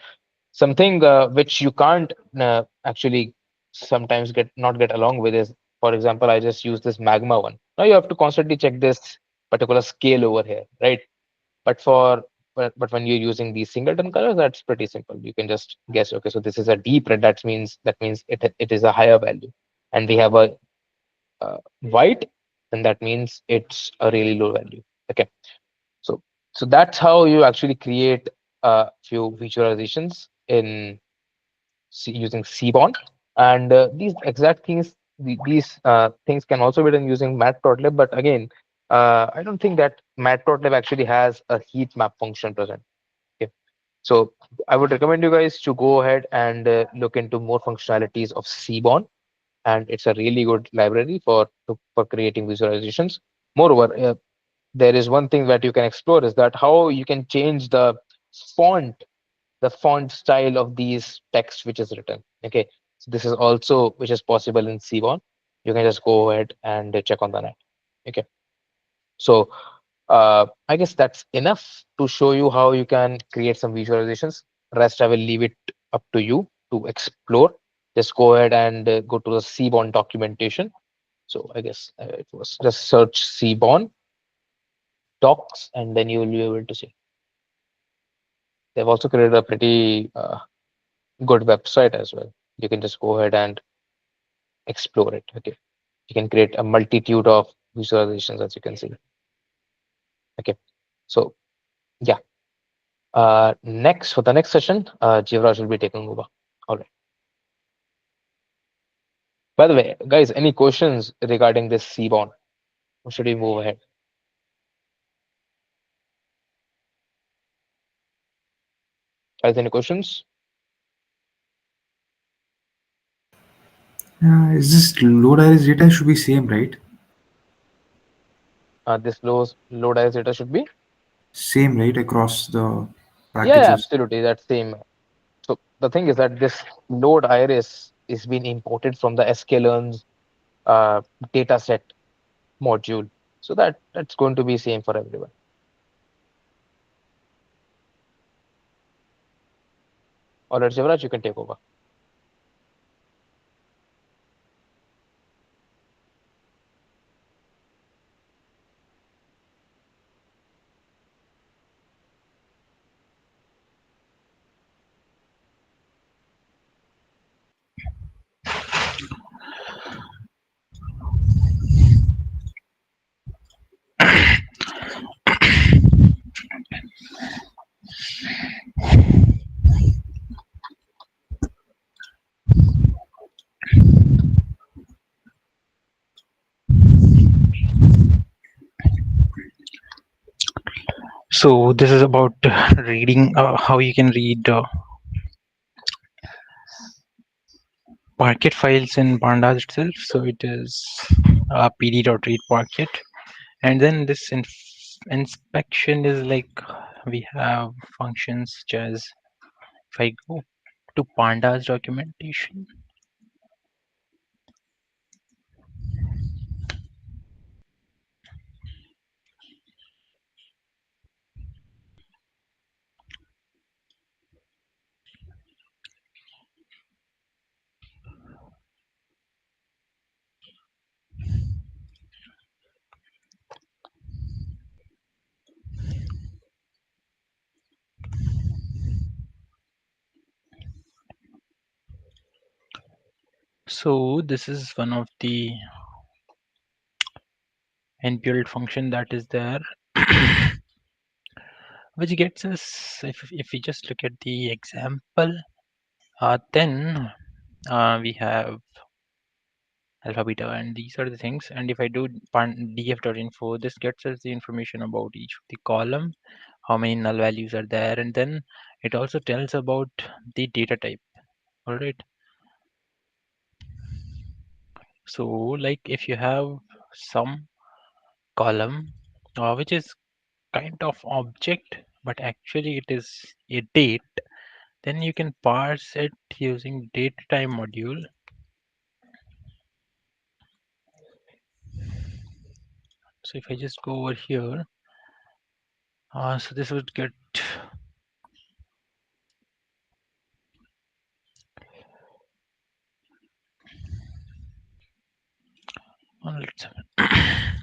something which you can't actually sometimes get along with is, for example, I just use this magma one. Now you have to constantly check this particular scale over here, right? But but when you're using these singleton colors, that's pretty simple. You can just guess, okay, so this is a deep red. That means it is a higher value, and we have a white, then that means it's a really low value. Okay, so so that's how you actually create a few visualizations in using Seaborn, and these exact things, these things can also be done using Matplotlib. But again, I don't think that Matplotlib actually has a heat map function present. Okay, so I would recommend you guys to go ahead and look into more functionalities of Seaborn, and it's a really good library for creating visualizations. Moreover, there is one thing that you can explore is that how you can change font the font style of these text which is written. Okay, so this is also which is possible in Seaborn. You can just go ahead and check on the net. Okay, so I guess that's enough to show you how you can create some visualizations. Rest I will leave it up to you to explore. Just go ahead and go to the Seaborn documentation. So I guess it was just search Seaborn docs, and then you will be able to see. They've also created a pretty good website as well. You can just go ahead and explore it. Okay, you can create a multitude of visualizations, as you can see. Okay, so yeah. Next, for the next session, Jivraj will be taking over. All right. By the way, guys, any questions regarding this Seaborn? Or should we move ahead? Guys, any questions? Is this load iris data should be same, right? This load as data should be? Same, right, across the Yeah, packages. absolutely. That's same. So the thing is that this load iris is being imported from the sklearn's data set. module. So that's going to be same for everyone. All right, Shivraj, you can take over. So this is about reading, how you can read Parquet files in Pandas itself. So it is pd.read Parquet, and then this inspection is like we have functions such as, if I go to Pandas documentation, so this is one of the inbuilt function that is there, which gets us, if we just look at the example, then we have alpha beta, and these are the things. And if I do df.info, this gets us the information about each of the column, how many null values are there, and then it also tells about the data type. All right, so like if you have some column which is kind of object, but actually it is a date, then you can parse it using datetime module. So if I just go over here, so this would get, let's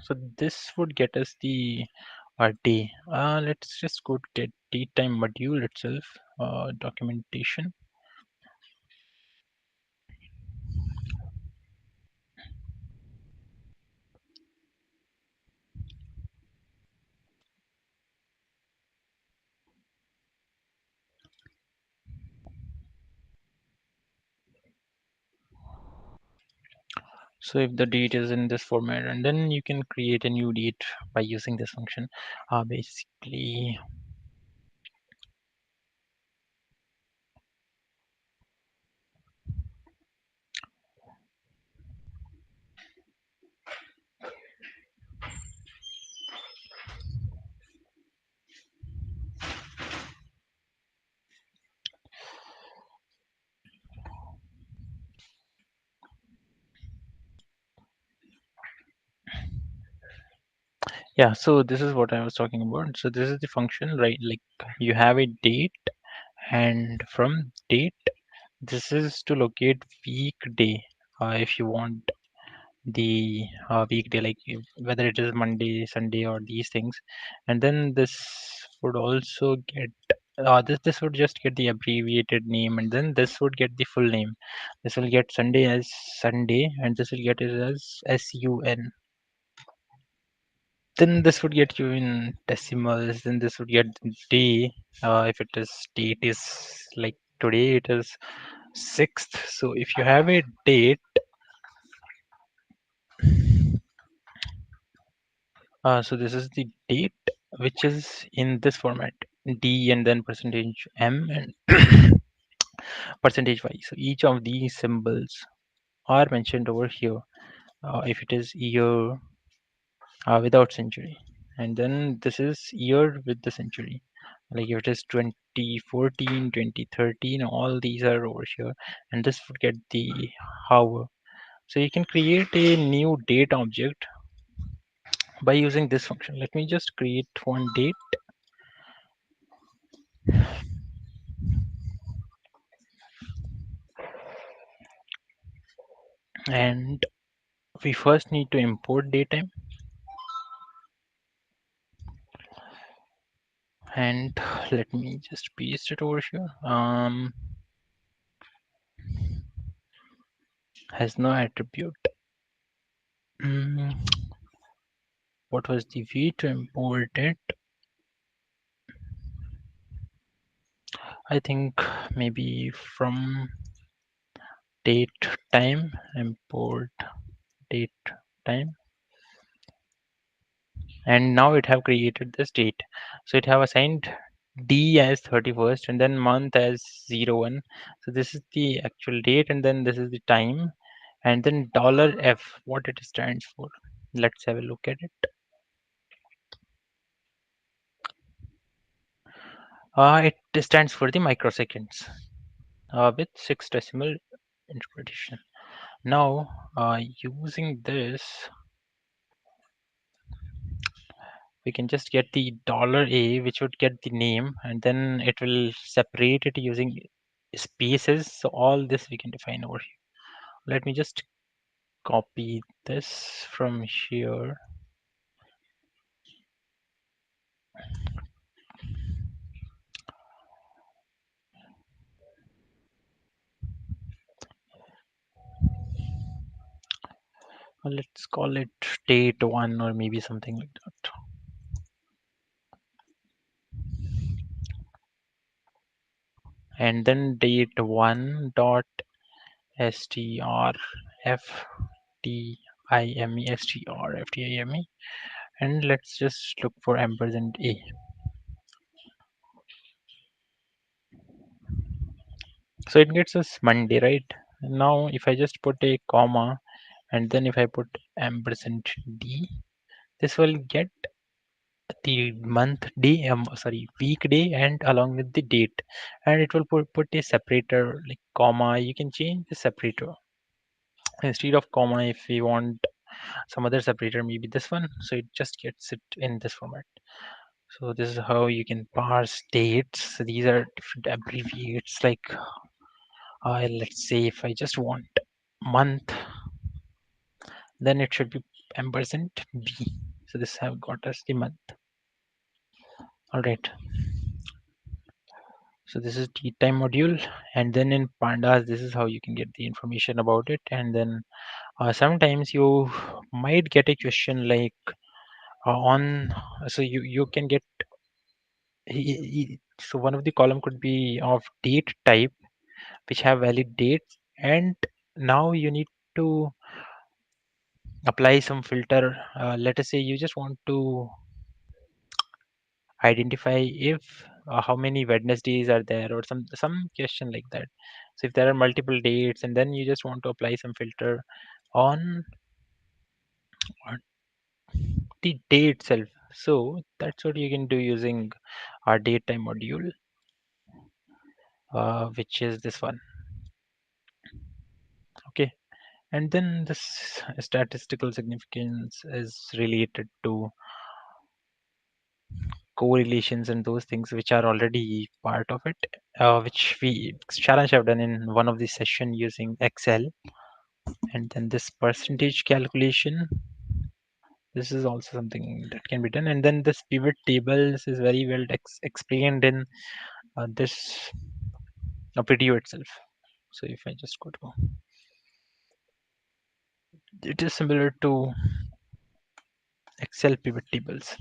so this would get us the day. Let's just go to datetime module itself, documentation. So if the date is in this format, and then you can create a new date by using this function. Basically, yeah, so this is what I was talking about. So this is the function, right? Like you have a date, and from date, this is to locate weekday. If you want the weekday, like whether it is Monday, Sunday, or these things, and then this would also get this would just get the abbreviated name, and then this would get the full name. This will get Sunday as Sunday, and this will get it as SUN. Then this would get you in decimals. Then this would get the day. If it is date is like today, it is 6th. So if you have a date, so this is the date which is in this format, D and then percentage M and percentage Y. So each of these symbols are mentioned over here. If it is year without century, and then this is year with the century. Like if it is 2014, 2013, all these are over here, and this would get the hour. So you can create a new date object by using this function. Let me just create one date, and we first need to import datetime, and let me just paste it over here. Has no attribute. Mm, what was the way to import it? I think maybe from date time, import date time, and now it have created this date. So it have assigned D as 31st and then month as 01. So this is the actual date, and then this is the time, and then $F, what it stands for. Let's have a look at it. It stands for the microseconds with 6 decimal interpretation. Now, using this, we can just get the $A, which would get the name, and then it will separate it using spaces. So all this we can define over here. Let me just copy this from here. Let's call it date 1 or maybe something like that. And then date 1 dot strftime strftime, and let's just look for ampersand a. So it gets us Monday, right? Now if I just put a comma and then if I put ampersand d, this will get the month day, weekday, and along with the date, and it will put a separator like comma. You can change the separator instead of comma if we want some other separator, maybe this one, so it just gets it in this format. So this is how you can parse dates. So these are different abbreviates, like let's say if I just want month, then it should be ampersand b. So this have got us the month. All right, so this is the time module, and then in pandas this is how you can get the information about it. And then sometimes you might get a question like on, so you can get so one of the column could be of date type which have valid dates, and now you need to apply some filter. Let us say you just want to identify if how many Wednesdays are there, or some question like that. So if there are multiple dates, and then you just want to apply some filter on the day itself. So that's what you can do using our date time module, which is this one. Okay, and then this statistical significance is related to correlations and those things which are already part of it, which we challenge have done in one of the session using Excel. And then this percentage calculation, this is also something that can be done. And then this pivot tables is very well explained in this video itself. So if I just go to, it is similar to Excel pivot tables.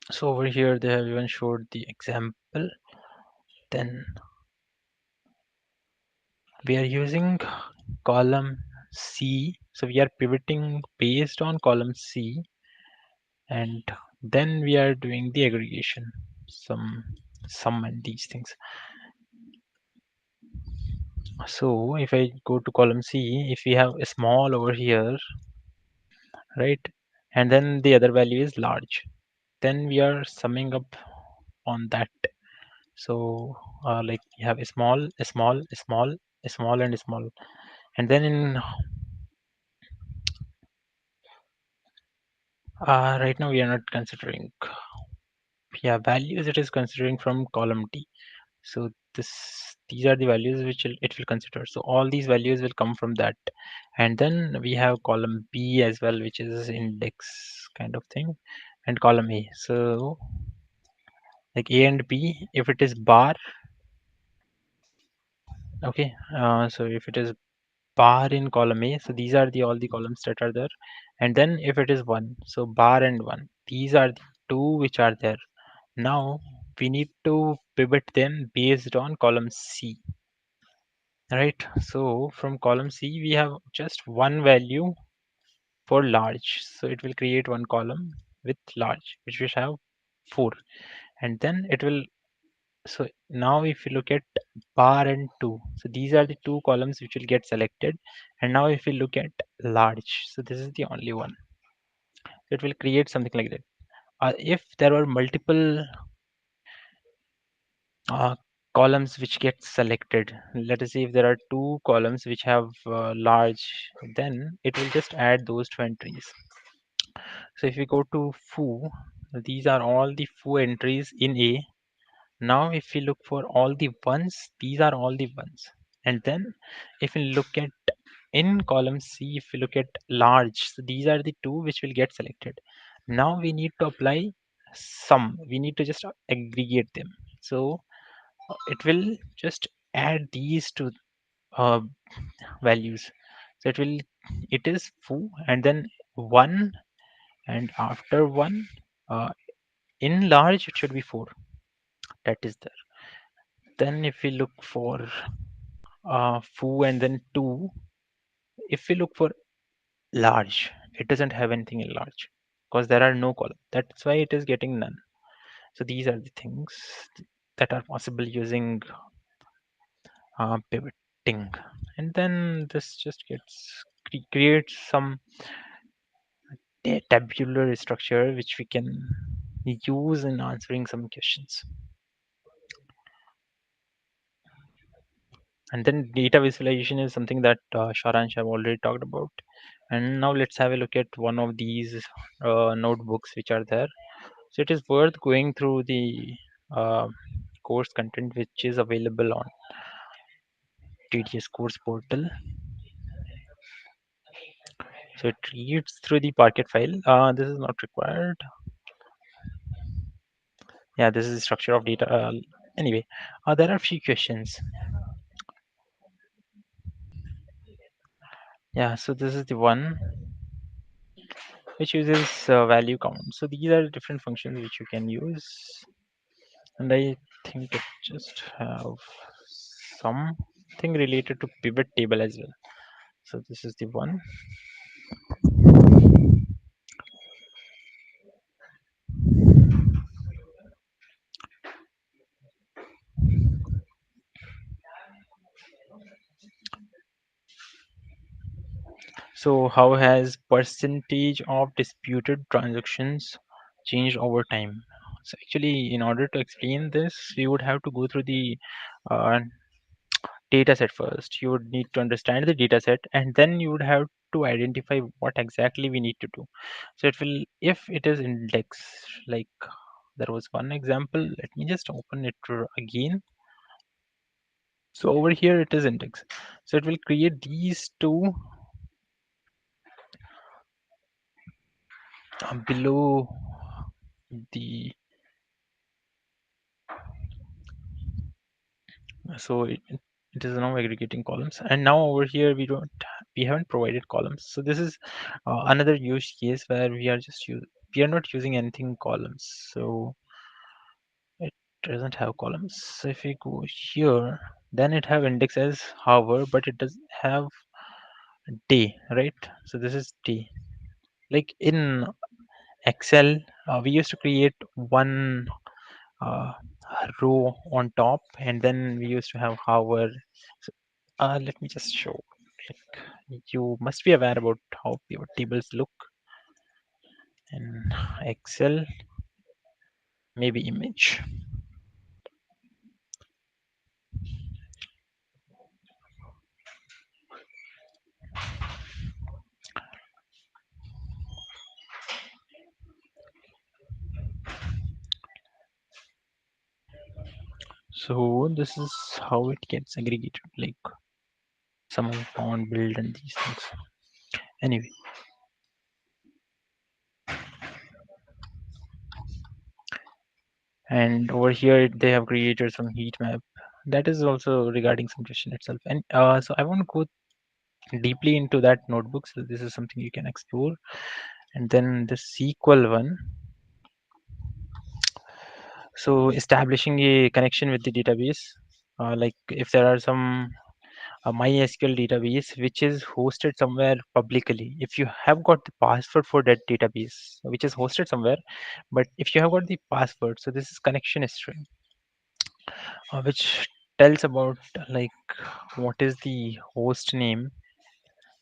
So over here they have even showed the example. Then we are using column C, so we are pivoting based on column C, and then we are doing the aggregation, some sum and these things. So if I go to column C, if we have a small over here, right, and then the other value is large, then we are summing up on that. So like you have a small, a small, a small, a small, and a small, and then in Right now we are not considering. Yeah, values it is considering from column D. So these are the values which it will consider. So all these values will come from that. And then we have column B as well, which is index kind of thing, and column A. So like A and B, if it is bar, okay. So if it is bar in column A, so these are the all the columns that are there. And then if it is one, so bar and one, these are the two which are there. Now we need to pivot them based on column C. Right, so from column C we have just one value for large, so it will create one column with large which will have 4, and then it will. So now if you look at bar and 2, so these are the two columns which will get selected. And now if you look at large, so this is the only one, it will create something like that. If there were multiple uh, columns which get selected, let us say if there are two columns which have large, then it will just add those two entries. So if we go to foo, these are all the foo entries in A. Now if we look for all the ones, these are all the ones. And then if we look at in column C, if we look at large, so these are the two which will get selected. Now we need to apply sum, we need to just aggregate them. So it will just add these two uh, values. So it is foo and then 1, and after 1 uh, in large it should be 4, that is there. Then if we look for foo and then 2, if we look for large, it doesn't have anything in large because there are no column, that's why it is getting none. So these are the things that are possible using pivoting. And then this just gets creates some tabular structure which we can use in answering some questions. And then data visualization is something that Sharansh have already talked about. And now let's have a look at one of these notebooks which are there. So it is worth going through the uh, course content which is available on TDS course portal. So it reads through the Parquet file. This is not required. Yeah, this is the structure of data. Anyway, there are a few questions. Yeah, so this is the one which uses value count. So these are different functions which you can use, and I think it just have something related to pivot table as well. So this is the one. So how has percentage of disputed transactions changed over time? So actually, in order to explain this, we would have to go through the uh, data set first. You would need to understand the data set, and then you would have to identify what exactly we need to do. So it will, if it is index, like there was one example, let me just open it again. So over here it is index. So it will create these two below the, so it is now aggregating columns, and now over here we haven't provided columns. So this is another use case where we are we are not using anything columns, so it doesn't have columns. So if we go here, then it have index as hover, but it doesn't have day, right? So this is day. Like in Excel, we used to create one uh, row on top, and then we used to have hover. So, let me just show. Like, you must be aware about how pivot tables look in Excel. Maybe image. So this is how it gets aggregated, like sum of bond, build, and these things. Anyway, and over here they have created some heat map. That is also regarding some question itself. And so I won't go deeply into that notebook. So this is something you can explore. And then the SQL one. So establishing a connection with the database, like if there are some MySQL database which is hosted somewhere publicly. If you have got the password for that database, which is hosted somewhere, but if you have got the password, so this is connection history, which tells about like what is the host name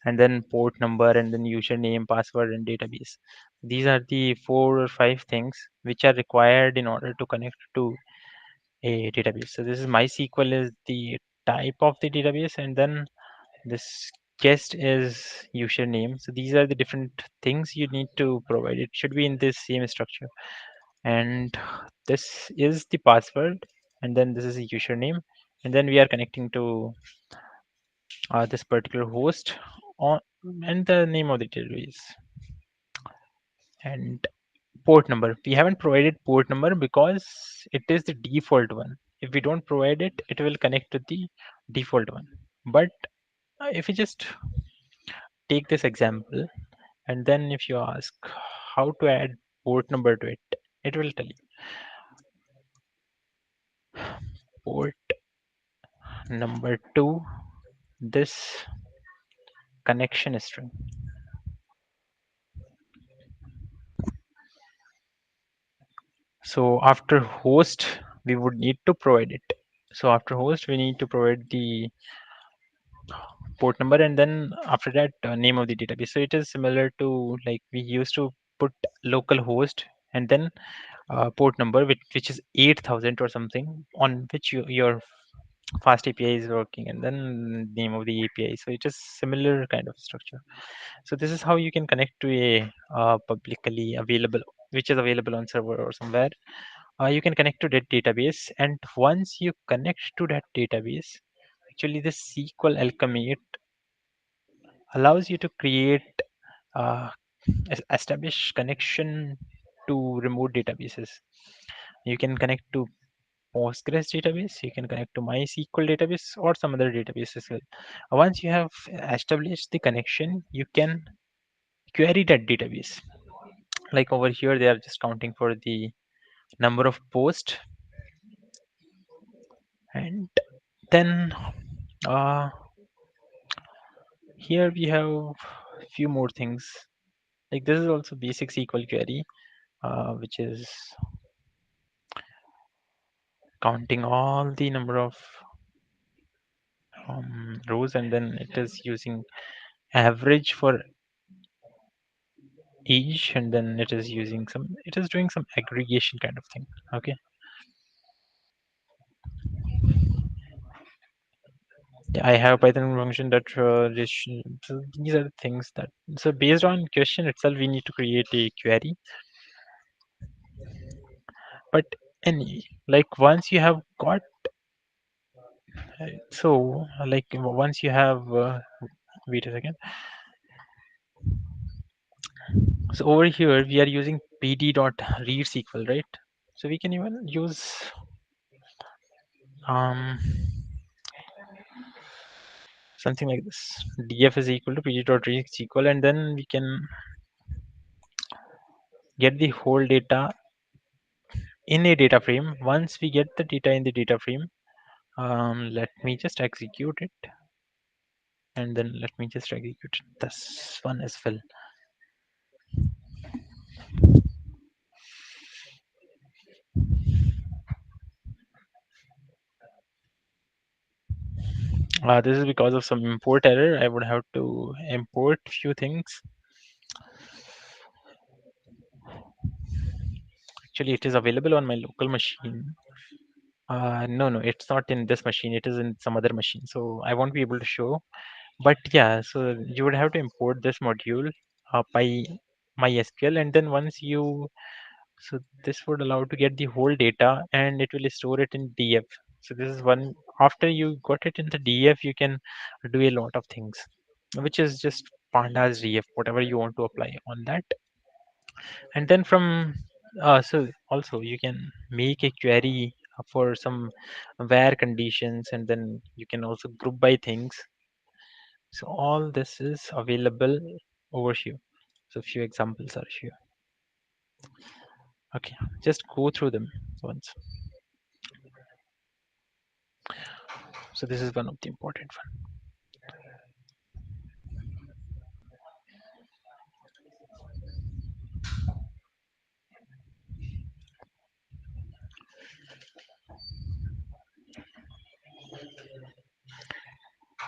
and then port number and then username, password, and database. These are the 4 or 5 things which are required in order to connect to a database. So this is MySQL is the type of the database, and then this guest is username. So these are the different things you need to provide. It should be in this same structure. And this is the password, and then this is a username, and then we are connecting to this particular host on and the name of the database and port number. We haven't provided port number because it is the default one. If we don't provide it, it will connect to the default one. But if you just take this example, and then if you ask how to add port number to it, it will tell you port number 2, this connection string. So after host, we would need to provide it. So after host, we need to provide the port number, and then after that name of the database. So it is similar to like we used to put local host and then port number which is 8000 or something on which your fast API is working, and then name of the API. So it is similar kind of structure. So this is how you can connect to a publicly available, which is available on server or somewhere. You can connect to that database, and once you connect to that database, actually this SQL Alchemy allows you to create establish connection to remote databases. You can connect to Postgres database, you can connect to MySQL database or some other database as well. Once you have established the connection, you can query that database. Like over here, they are just counting for the number of posts, and then uh, here we have a few more things. Like this is also basic SQL query, which is counting all the number of rows, and then it is using average for each, and then it is using some, it is doing some aggregation kind of thing. Okay, yeah, I have Python function that so these are the things that, so based on question itself we need to create a query. But any, like once you have got so like once you have wait a second. So over here we are using pd.read SQL, right? So we can even use something like this. df is equal to pd.read SQL, and then we can get the whole data in a data frame. Once we get the data in the data frame, let me just execute it, and then let me just execute this one as well. This is because of some import error. I would have to import few things. Actually, it is available on my local machine. No, it's not in this machine. It is in some other machine. So I won't be able to show. But yeah, so you would have to import this module by MySQL, and then once you, so this would allow to get the whole data, and it will store it in df. So this is one. After you got it in the DF, you can do a lot of things, which is just pandas DF, whatever you want to apply on that. And then from so also you can make a query for some where conditions, and then you can also group by things. So all this is available over here. So few examples are here. Okay, just go through them once. So this is one of the important one.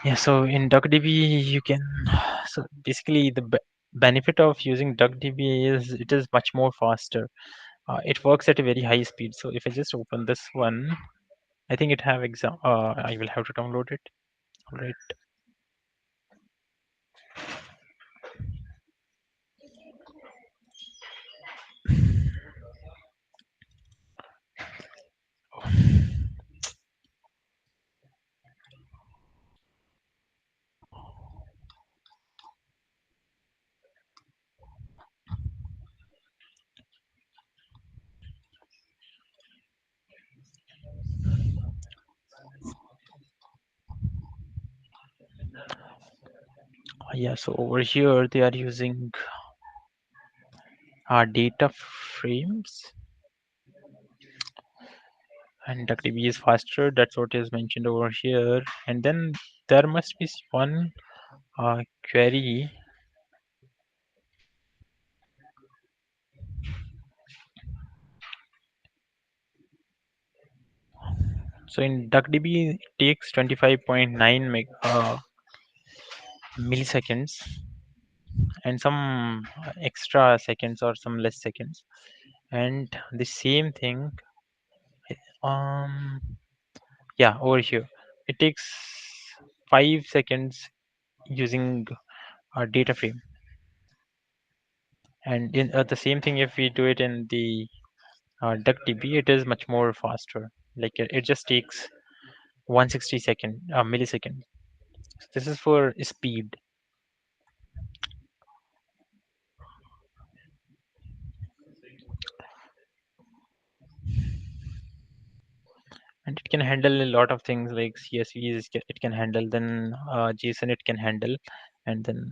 Yeah, so in DuckDB you can, so basically the benefit of using DuckDB is it is much more faster. It works at a very high speed. So if I just open this one, I think it have exam. I will have to download it. All right. Yeah, so over here they are using data frames, and DuckDB is faster. That's what is mentioned over here. And then there must be one query. So in DuckDB, it takes 25.9 milliseconds, and some extra seconds or some less seconds. And the same thing, um, yeah, over here, it takes 5 seconds using a data frame. And in the same thing, if we do it in the DuckDB, it is much more faster. Like it just takes 160 millisecond. So this is for speed. And it can handle a lot of things like CSVs. It can handle, then JSON it can handle, and then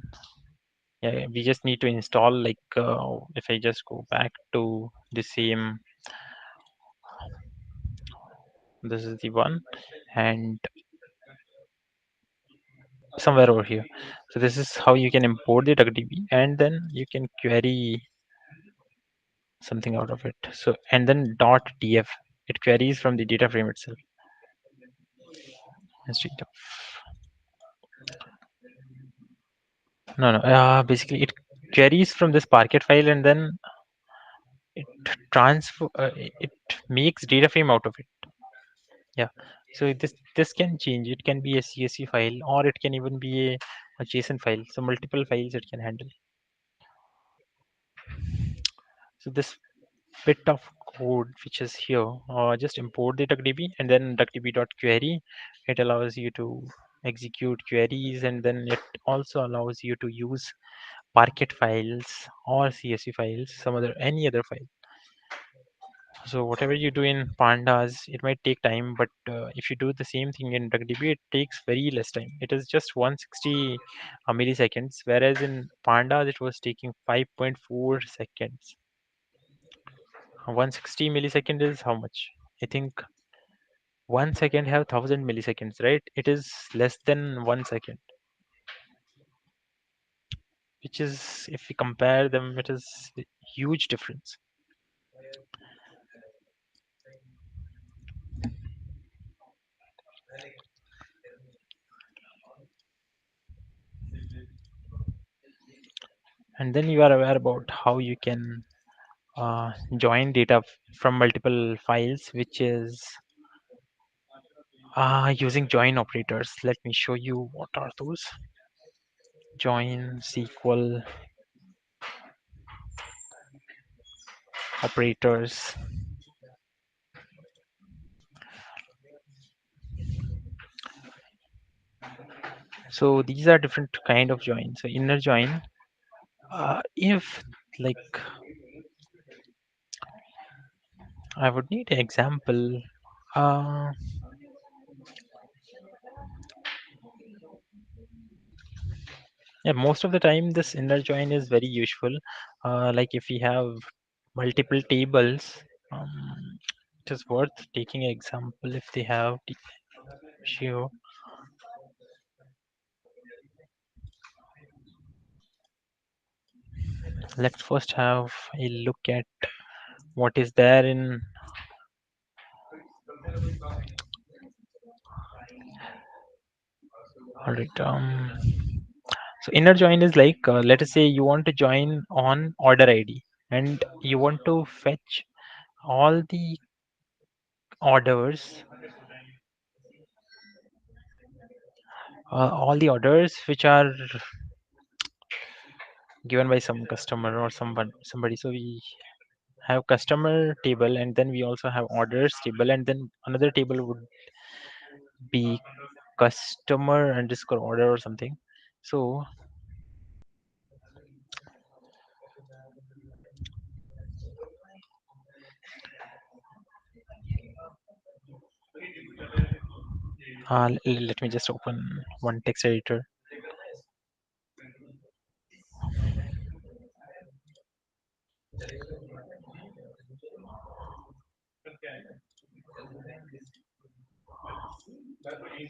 yeah, we just need to install, like if I just go back to the same, this is the one, and somewhere over here. So this is how you can import the DuckDB, and then you can query something out of it. So and then .df, it queries from the data frame itself instead of, no, basically it queries from this parquet file, and then it transfer it makes data frame out of it. Yeah, so this can change. It can be a CSV file, or it can even be a JSON file. So multiple files it can handle. So this bit of code which is here, just import the DuckDB, and then DuckDB.query. It allows you to execute queries, and then it also allows you to use parquet files or CSV files, any other file. So whatever you do in pandas, it might take time, but if you do the same thing in DuckDB, it takes very less time. It is just 160 milliseconds, whereas in pandas it was taking 5.4 seconds. 160 millisecond is how much? I think 1 second have 1000 milliseconds, right? It is less than 1 second, which is, if we compare them, it is a huge difference. And then you are aware about how you can join data from multiple files, which is using join operators. Let me show you what are those. Join SQL operators. So these are different kind of join. So inner join, if like I would need an example. uh, yeah, most of the time this inner join is very useful. Like if we have multiple tables, it is worth taking an example if they have ratio. Let's first have a look at what is there in. All right. So inner join is like, let us say you want to join on order ID and you want to fetch all the orders, which are given by some customer or somebody. So we have customer table and then we also have orders table, and then another table would be customer underscore order or something. So let me just open one text editor.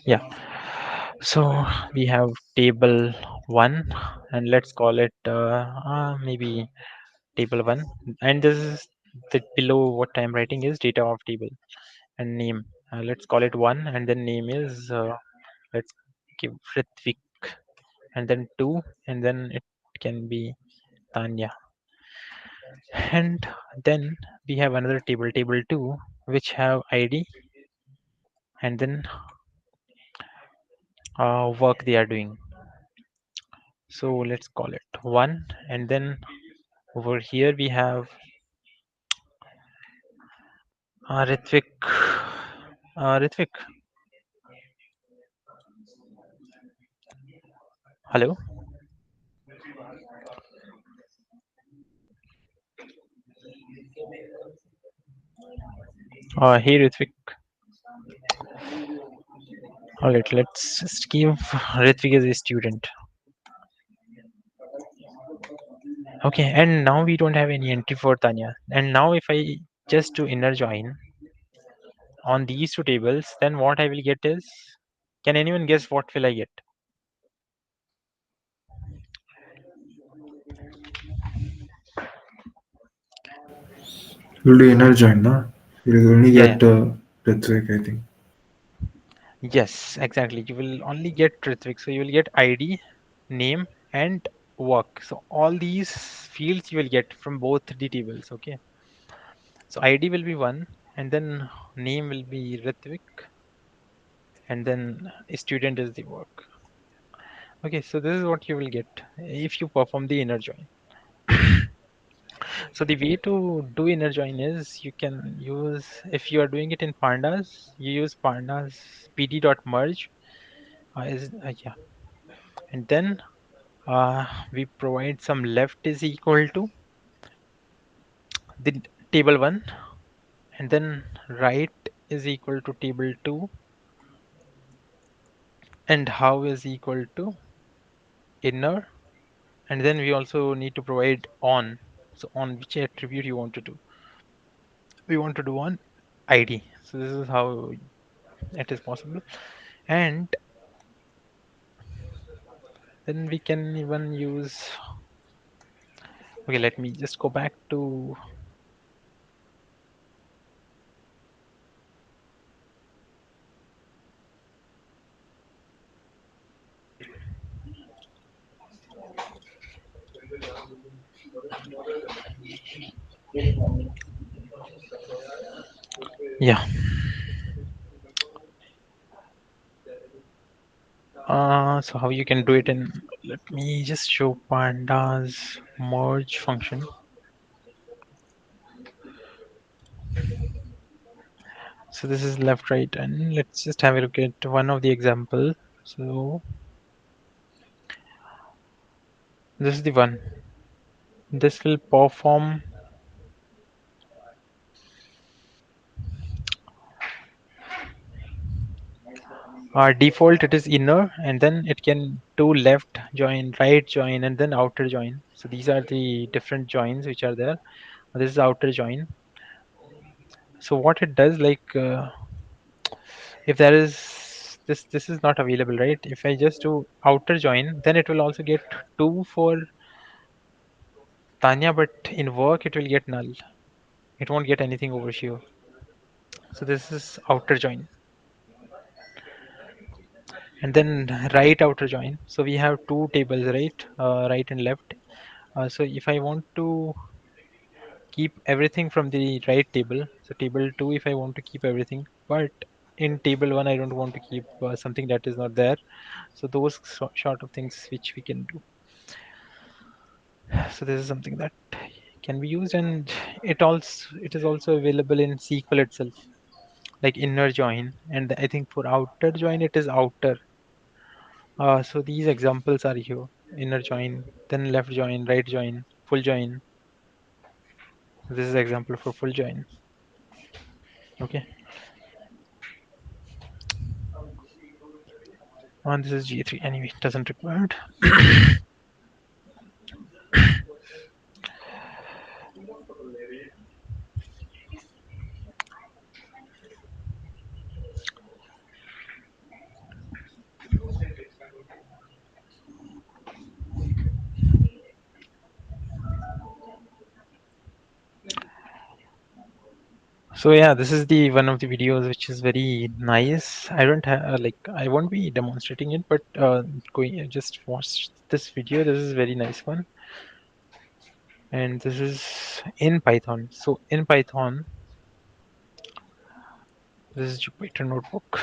Yeah, so we have table 1 and let's call it maybe table 1, and this is the below what I'm writing is data of table and name. Let's call it 1 and then name is let's give Ritvik, and then 2 and then it can be Tanya, and then we have another table 2 which have ID and then work they are doing. So let's call it 1, and then over here we have Ritvik. Ritvik, hello. Hey Ritvik. All right, let's just give Ritvik as a student. Okay, and now we don't have any entry for Tanya. And now if I just do inner join on these two tables, then what I will get is, can anyone guess what will I get? You'll do inner join, no? You'll only Yeah, yeah. get Ritvik, I think. Yes, exactly. You will only get Ritvik. So you will get ID, name, and work. So all these fields you will get from both the tables. Okay. So ID will be 1, and then name will be Ritvik, and then student is the work. Okay, so this is what you will get if you perform the inner join. So the way to do inner join is you can use, if you are doing it in pandas, you use pandas pd.merge yeah, and then we provide some left is equal to the table 1, and then right is equal to table 2, and how is equal to inner, and then we also need to provide on. So on which attribute you want to do, we want to do on ID. So this is how it is possible, and then we can even use, okay, let me just go back to, yeah. So how you can do it in, let me just show pandas merge function. So this is left, right, and let's just have a look at one of the example. So This is the one. This will perform default. It is inner, and then it can do left join, right join, and then outer join. So these are the different joins which are there. This is outer join. So what it does, like if there is this is not available, right? If I just do outer join, then it will also get 2 for Tanya, but in work it will get null. It won't get anything over here. So this is outer join. And then right outer join. So we have two tables, right? Right and left. So if I want to keep everything from the right table, so table 2, if I want to keep everything, but in table 1 I don't want to keep something that is not there. So those sort of things which we can do. So this is something that can be used, and it is also available in SQL itself, like inner join, and I think for outer join it is outer. So these examples are here: inner join, then left join, right join, full join. This is example for full join. Okay, and this is G3 anyway, doesn't require it. So yeah, this is the one of the videos which is very nice. I don't have like I won't be demonstrating it, but going just watch this video. This is very nice one, and this is in Python. So in Python, this is Jupyter Notebook.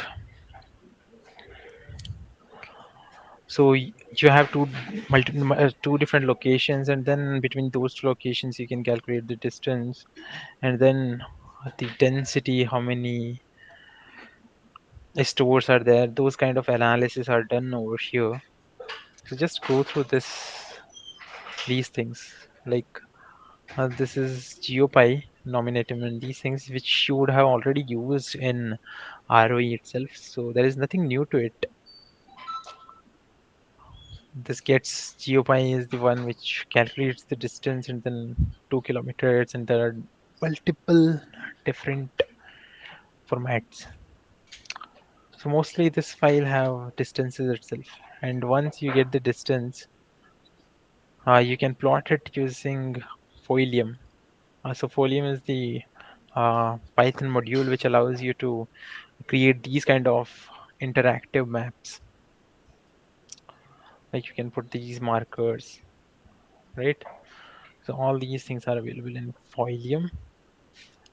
So you have two different locations, and then between those two locations you can calculate the distance, and then the density, how many stores are there. Those kind of analysis are done over here. So just go through these things, like this is GeoPy nominative, and these things which you would have already used in ROE itself. So there is nothing new to it. This gets GeoPy is the one which calculates the distance and then 2 kilometers, and there are multiple different formats. So mostly this file have distances itself, and once you get the distance, you can plot it using Folium. So Folium is the Python module which allows you to create these kind of interactive maps. Like you can put these markers, right? So all these things are available in Folium,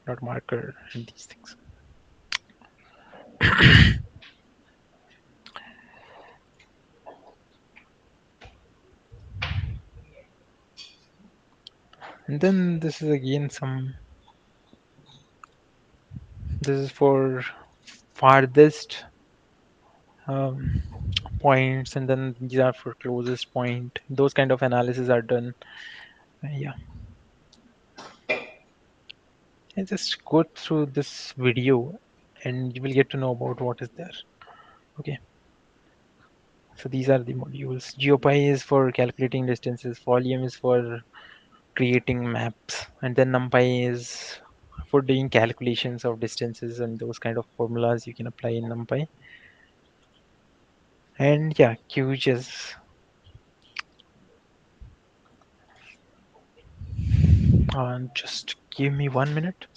not marker, and these things. And then this is again this is for farthest um, points, and then these are for closest point. Those kind of analysis are done. Yeah, and just go through this video and you will get to know about what is there. Okay, so these are the modules. GeoPy is for calculating distances, Folium is for creating maps, and then NumPy is for doing calculations of distances, and those kind of formulas you can apply in NumPy. And yeah, QGIS. Just give me 1 minute.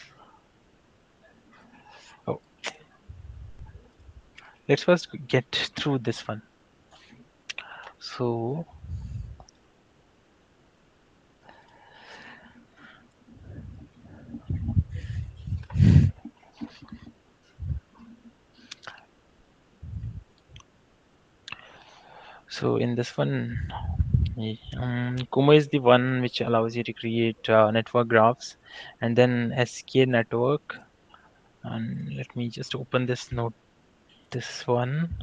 Oh, let's first get through this one. So in this one, Kuma is the one which allows you to create network graphs, and then SK network. And let me just open this note, this one.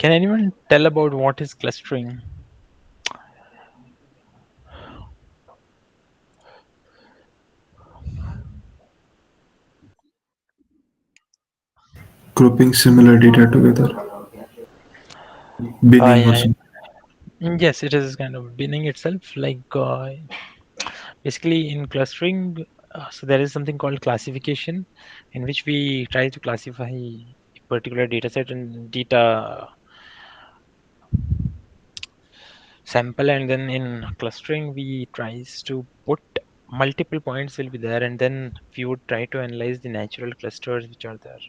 Can anyone tell about what is clustering? Grouping similar data together. Binning or Yeah, something. yes, it is kind of binning itself. Basically, in clustering, so there is something called classification, in which we try to classify a particular data set and data sample, and then in clustering we tries to put multiple points will be there, and then we would try to analyze the natural clusters which are there.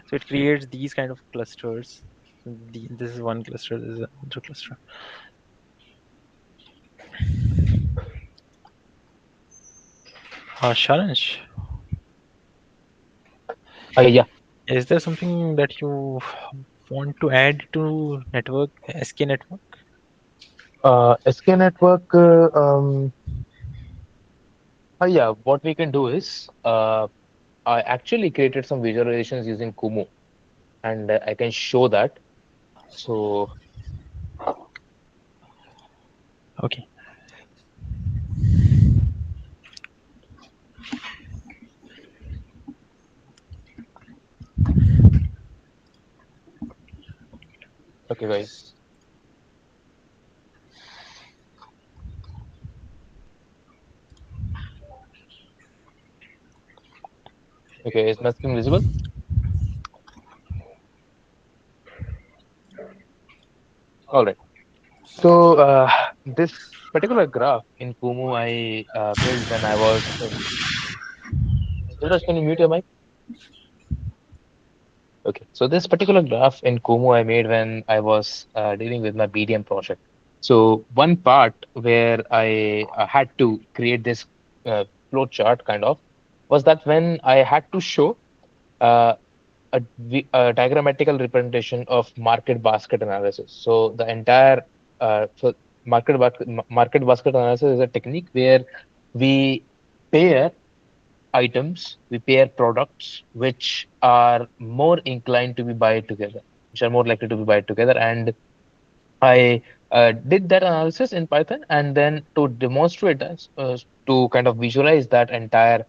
So it creates these kind of clusters. This is one cluster, this is another cluster. Sharansh, Yeah. is there something that you want to add to network, SK network? SK network. Yeah. What we can do is, I actually created some visualizations using Kumu, and I can show that. So, Okay. okay, guys. Okay, is my screen visible? All right. So, this particular graph in Kumu I built when I was in. Dheeraj, can you mute your mic? Okay. So this particular graph in Kumu I made when I was dealing with my BDM project. So one part where I had to create this flow chart kind of was that when I had to show uh, a diagrammatical representation of market basket analysis. So the entire so market basket analysis is a technique where we pair items, we pair products which are more inclined to be buy together, which are more likely to be buy together. And I did that analysis in Python, and then to demonstrate that, to kind of visualize that entire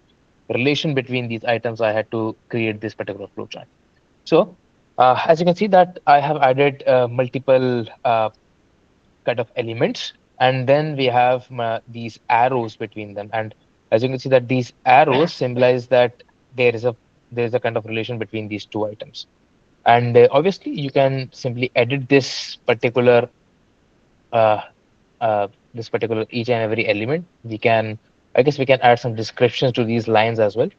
relation between these items, I had to create this particular flowchart. So, as you can see that I have added multiple kind of elements, and then we have these arrows between them. And as you can see that these arrows symbolize that there is a kind of relation between these two items. And obviously, you can simply edit uh, this particular each and every element. We can, I guess, we can add some descriptions to these lines as well.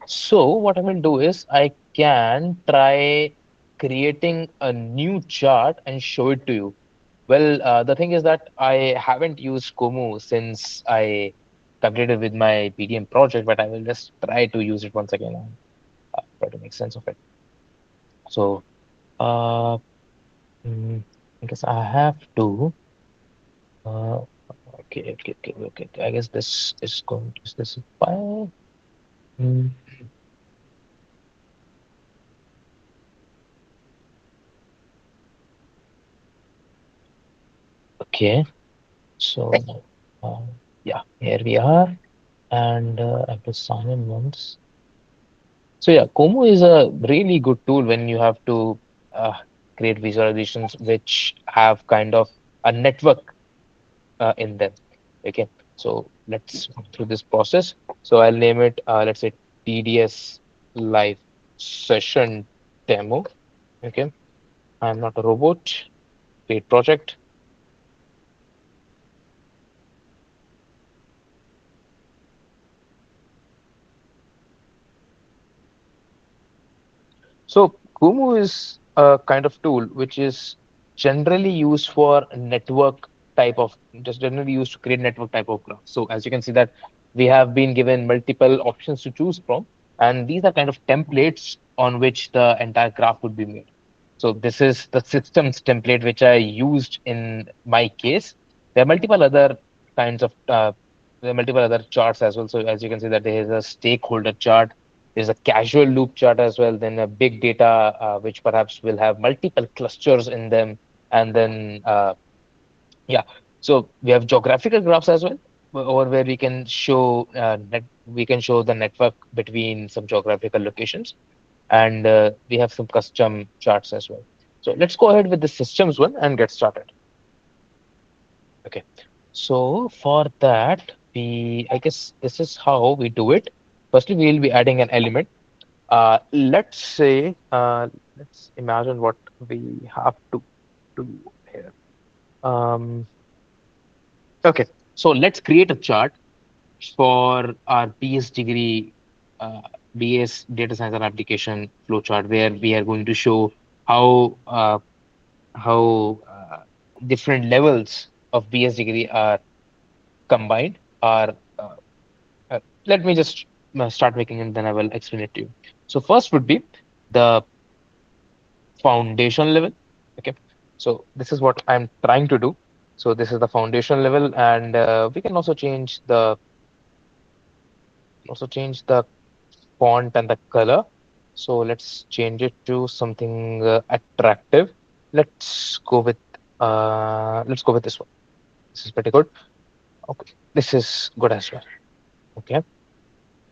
So what I will do is I can try creating a new chart and show it to you. Well, the thing is that I haven't used Komu since I completed with my PDM project, but I will just try to use it once again and try to make sense of it. So, uh, I guess I have to. Uh, okay. I guess this is going to specify. Mm, okay, so yeah, here we are, and I have to sign in once. So yeah, Como is a really good tool when you have to create visualizations which have kind of a network in them. Okay, so let's go through this process. So I'll name it, let's say TDS live session demo. Okay, I'm not a robot. Create project. So Kumu is a kind of tool which is generally used for network type of, just generally used to create network type of graph. So as you can see that we have been given multiple options to choose from, and these are kind of templates on which the entire graph would be made. So this is the systems template which I used in my case. There are multiple other kinds of there are multiple other charts as well. So as you can see that there is a stakeholder chart, There's a casual loop chart as well, then a big data, which perhaps will have multiple clusters in them. And then, yeah, so we have geographical graphs as well, over where we can show the network between some geographical locations. And we have some custom charts as well. So let's go ahead with the systems one and get started. Okay. So for that, I guess this is how we do it. Firstly, we will be adding an element. Let's say, let's imagine what we have to do here. Um, okay, so let's create a chart for our BS degree, uh, BS Data Science and Application flowchart, where we are going to show how different levels of BS degree are combined. Let me just start making it, then I will explain it to you. So first would be the foundation level. Okay, so this is what I'm trying to do. So this is the foundation level, and we can also change the font and the color. So let's change it to something attractive. Let's go with this one. This is pretty good. Okay, this is good as well. Okay,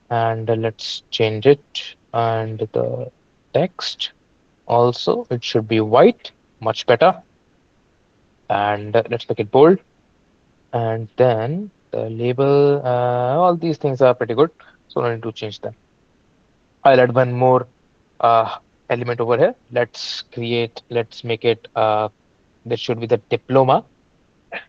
and let's change it, and the text also, it should be white, much better. And let's make it bold. And then the label, all these things are pretty good, so no need to change them. I'll add one more uh, element over here. Let's make it, this should be the diploma.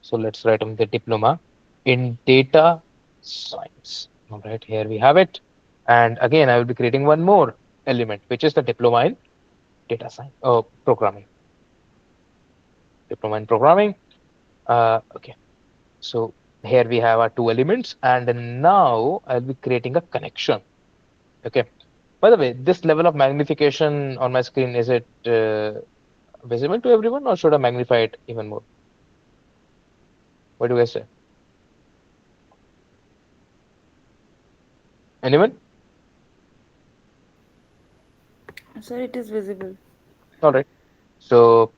So let's write on the diploma in data science. All right, here we have it. And again, I will be creating one more element, which is the diploma in data science, programming. Diploma in programming. Okay, so here we have our two elements, and now I'll be creating a connection. Okay. By the way, this level of magnification on my screen, is it visible to everyone, or should I magnify it even more? What do you guys say? Anyone? Sir, it is visible. All right. So,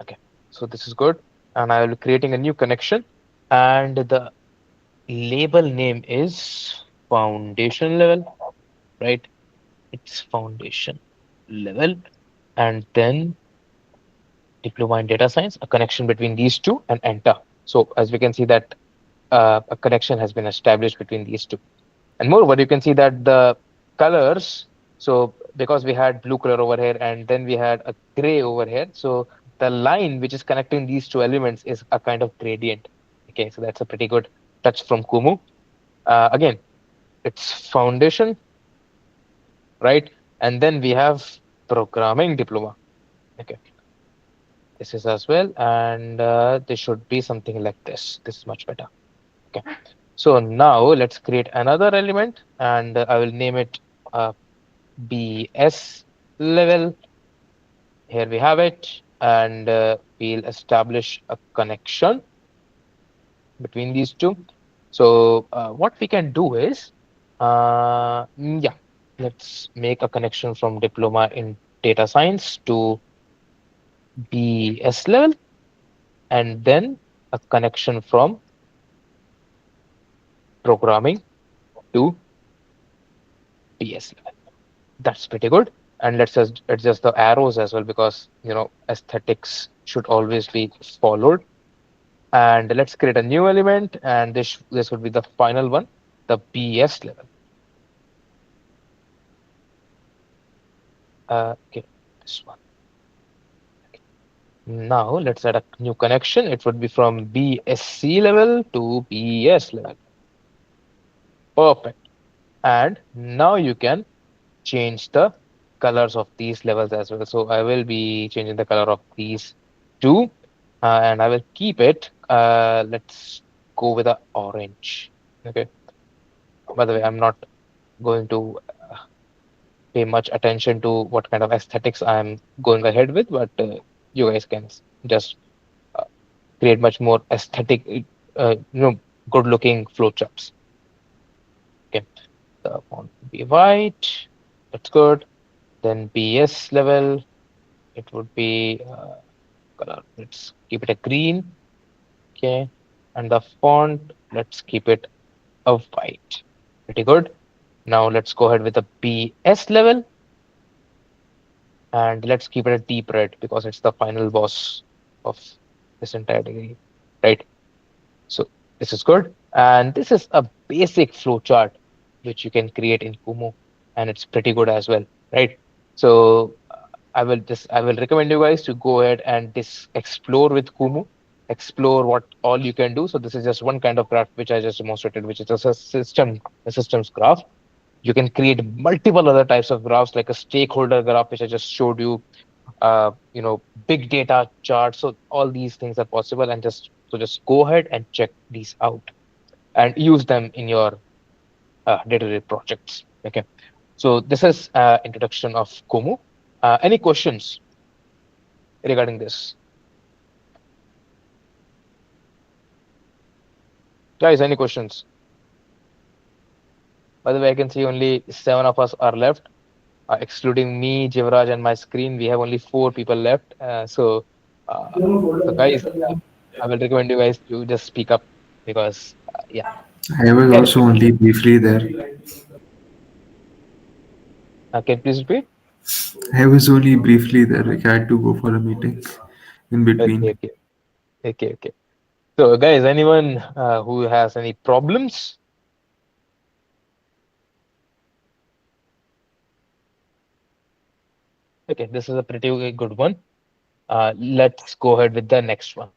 okay. So this is good. And I will be creating a new connection. And the label name is foundation level, right? It's foundation level. And then diploma in data science, a connection between these two, and enter. So as we can see that a connection has been established between these two. And moreover, you can see that the colors, so because we had blue color over here and then we had a gray over here, so the line which is connecting these two elements is a kind of gradient. Okay, so that's a pretty good touch from Kumu. Again, it's foundation, right? And then we have programming diploma. Okay, this is as well, and this should be something like this. This is much better. Okay, so now let's create another element, and I will name it BS level. Here we have it, and we'll establish a connection between these two. So what we can do is, yeah, let's make a connection from diploma in data science to BS level, and then a connection from programming to BS level. That's pretty good. And let's just adjust the arrows as well, because aesthetics should always be followed. And let's create a new element, and this would be the final one, the BS level. Okay, this one. Okay. Now let's add a new connection. It would be from BSc level to BS level. Perfect. And now you can change the colors of these levels as well. So I will be changing the color of these two, and I will keep it. Let's go with the orange. Okay. By the way, I'm not going to pay much attention to what kind of aesthetics I'm going ahead with, but you guys can just uh, create much more aesthetic, good looking flowcharts. Okay. the font would be white. That's good. Then BS level, it would be color. Let's keep it a green. Okay. And the font, let's keep it a white. Pretty good. Now let's go ahead with the BS level and let's keep it a deep red because it's the final boss of this entire degree, right? So this is good. And this is a basic flow chart which you can create in Kumu, and it's pretty good as well, right? So I will recommend you guys to go ahead and explore with Kumu, explore what all you can do. So this is just one kind of graph which I just demonstrated, which is just a systems graph. You can create multiple other types of graphs like a stakeholder graph, which I just showed you, big data charts. So all these things are possible, and just go ahead and check these out and use them in your day-to-day projects. Okay, so this is introduction of Kumu. Any questions regarding this, guys? Any questions? By the way, I can see only 7 of us are left, excluding me, Jivraj, and my screen. We have only 4 people left. Uh, so guys, I will recommend you guys to just speak up because yeah. I was Can you also please repeat? only briefly there. Can you please repeat? I was only briefly there. Like I had to go for a meeting in Okay, between. okay, okay. So, guys, anyone who has any problems? Okay, this is a pretty good one. Let's go ahead with the next one.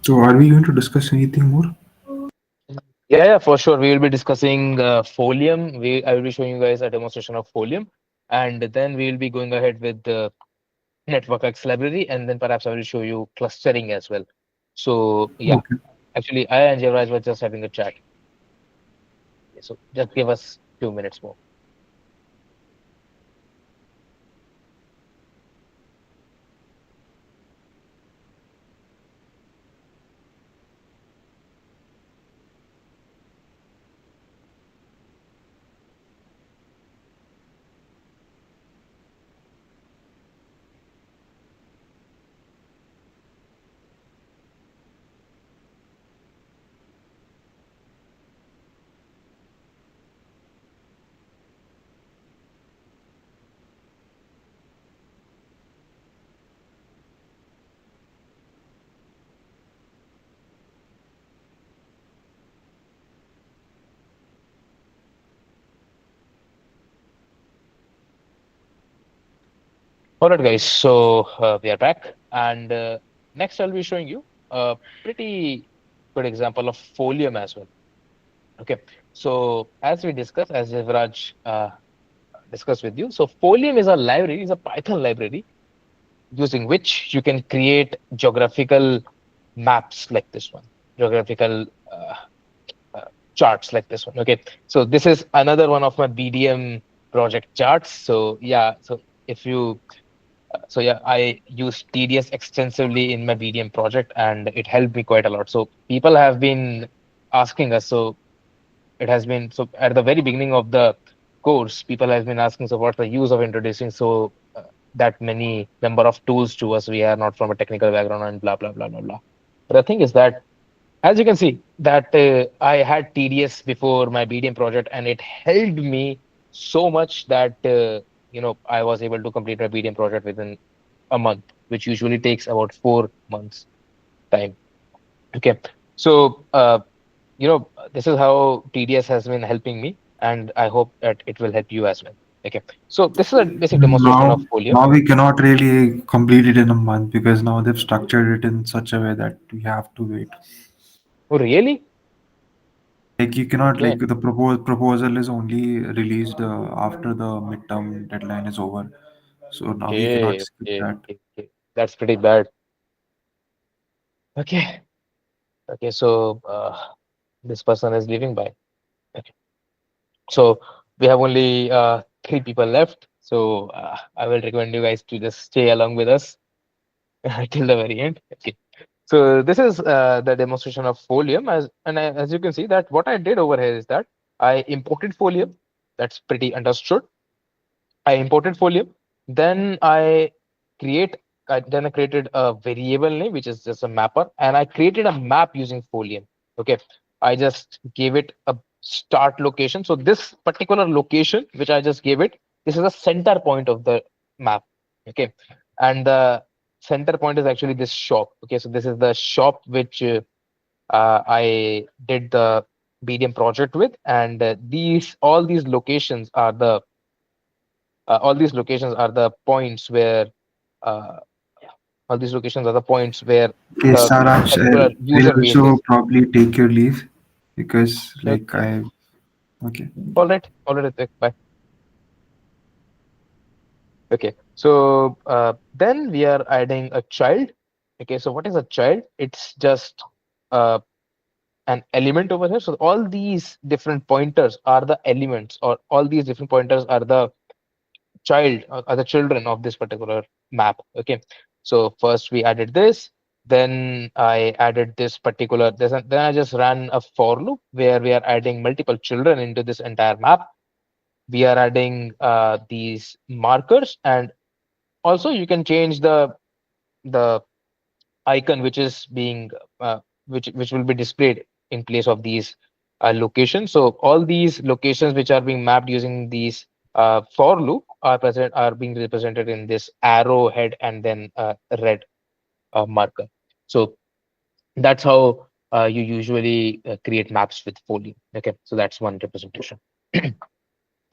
So are we going to discuss anything more? Yeah, for sure. We will be discussing Folium. I will be showing you guys a demonstration of Folium, and then we will be going ahead with the Network X library, and then perhaps I will show you clustering as well. So, yeah, Okay. actually, I and Javraj were just having a chat. So, just give us 2 minutes more. All right, guys. So we are back, and next I'll be showing you a pretty good example of Folium as well. Okay. So as we discussed, as Jivraj discussed with you, so Folium is a library, is a Python library using which you can create geographical maps like this one, geographical uh, charts like this one. Okay. So this is another one of my BDM project charts. So yeah. So if you so yeah, I use TDS extensively in my BDM project, and it helped me quite a lot. So people have been asking us. So it has been so at the very beginning of the course, people have been asking. So what's the use of introducing that many number of tools to us? We are not from a technical background and blah blah blah blah blah. But the thing is that as you can see that I had TDS before my BDM project, and it helped me so much that I was able to complete my BDM project within a month, which usually takes about 4 months time. Okay, so this is how TDS has been helping me, and I hope that it will help you as well. Okay, so this is a basic demonstration of folium. Now we cannot really complete it in a month because now they've structured it in such a way that we have to wait. Oh, really? Like you cannot Okay. like the proposal is only released after the midterm deadline is over. So now we cannot Okay, skip okay, that. okay, okay. That's pretty bad. Okay, okay. So this person is leaving by. Okay. So we have only three people left. So I will recommend you guys to just stay along with us till the very end. Okay. So this is the demonstration of Folium, as you can see that what I did over here is that I imported Folium. That's pretty understood. I imported Folium. Then create then I created a variable name, which is just a mapper, and I created a map using Folium. Okay. I just gave it a start location. So this particular location, which I just gave it, this is the center point of the map. Okay. And the center point is actually this shop. Okay. So this is the shop which I did the BDM project with, and all these locations are the points where uh, all these locations are the points where Okay, the Saransh, particular I'll user also behaviors. probably take your leave because like Okay. I okay. All right, Ritik, bye. Okay, so then we are adding a child. Okay, so what is a child? It's just uh, an element over here. So all these different pointers are the elements, or all these different pointers are the are the children of this particular map. Okay, so first we added this, then I added this particular this, and then I just ran a for loop where we are adding multiple children into this entire map. We are adding these markers, and also you can change the icon which is being which will be displayed in place of these locations. So all these locations which are being mapped using these for loop are being represented in this arrowhead and then red marker. So that's how you usually create maps with Folio. Okay, so that's one representation.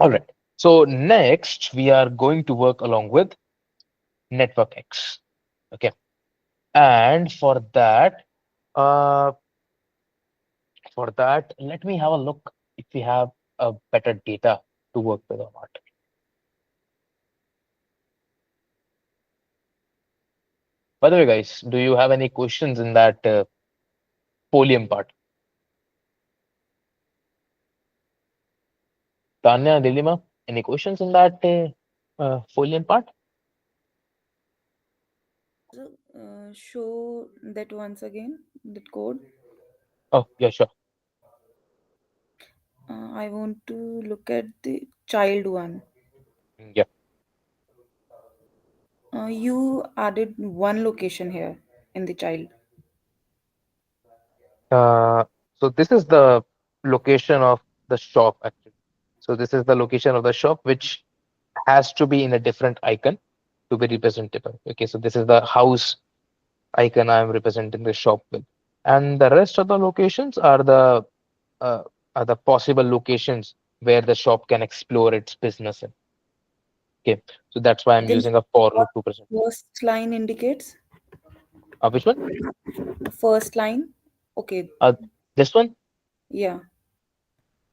All right. So next we are going to work along with network X. Okay, and uh, for that, let me have a look if we have a better data to work with or not. By the way, guys, do you have any questions in that Polium part? Tanya, Dilima, any questions in that Folian part? So, show that once again, that code. Oh, yeah, sure. I want to look at the child one. Yeah. You added one location here in the child. Uh, so this is the location of the shop actually. So this is the location of the shop, which has to be in a different icon to be representable. Okay, so this is the house icon I'm representing the shop with, and the rest of the locations uh, are the possible locations where the shop can explore its business in. Okay, so that's why I'm Then using a for what loop to present. first line indicates? Which one? First line. Okay. Uh, this one. Yeah.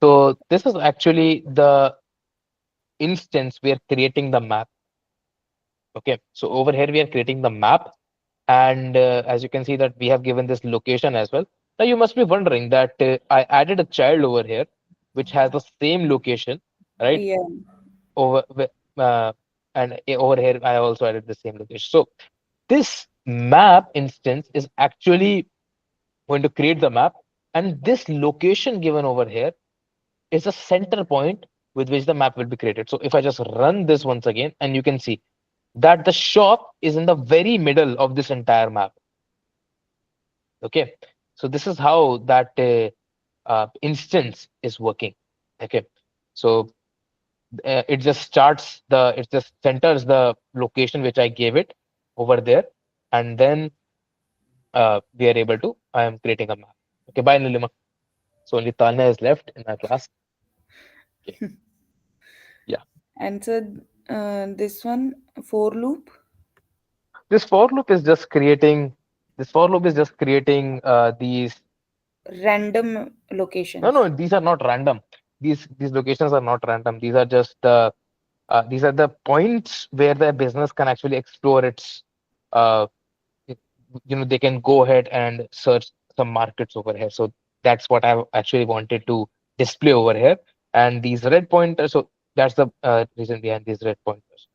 So this is actually the instance we are creating the map. Okay, so over here we are creating the map, and as you can see that we have given this location as well. Now you must be wondering that I added a child over here, which has the same location, right? Yeah. Over uh, and over here I also added the same location. So this map instance is actually going to create the map, and this location given over here is a center point with which the map will be created. So if I just run this once again, and you can see that the shop is in the very middle of this entire map. Okay, so this is how that instance is working. Okay, so it just centers the location which I gave it over there, and then we are able to I am creating a map. Okay, bye Nilima. So only Tanya is left in our class. Okay, yeah. And so this one, for loop, This for loop is just creating. This for loop is just creating these. random No, locations. no, these are not random. These locations are not random. These are just these are the points where the business can actually explore its uh, it- they can go ahead and search some markets over here. So that's what I actually wanted to display over here. And these red pointers, so that's the reason behind these red pointers.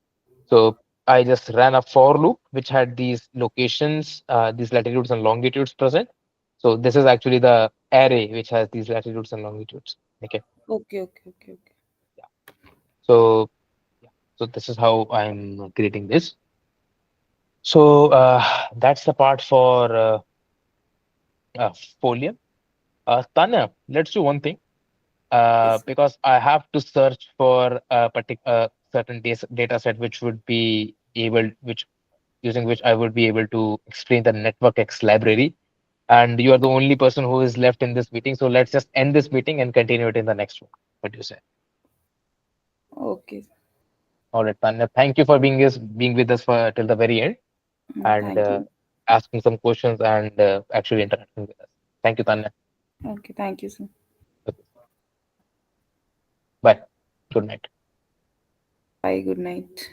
So I just ran a for loop which had these locations, these latitudes and longitudes present. So this is actually the array which has these latitudes and longitudes. Okay. Okay, okay, okay, okay. Yeah. So yeah. So this is how I'm creating this. So that's the part for uh, Folium. Tanya, let's do one thing. Yes. Because I have to search for a particular certain data set which would be able, which using which I would be able to explain the network X library. And you are the only person who is left in this meeting. So let's just end this meeting and continue it in the next one. What do you say? Okay. All right, Tanya. Thank you for being with us for till the very end and Thank you. asking some questions and actually interacting with us. Thank you, Tanya. Okay, thank you, sir. Okay. Bye. Good night. Bye, good night.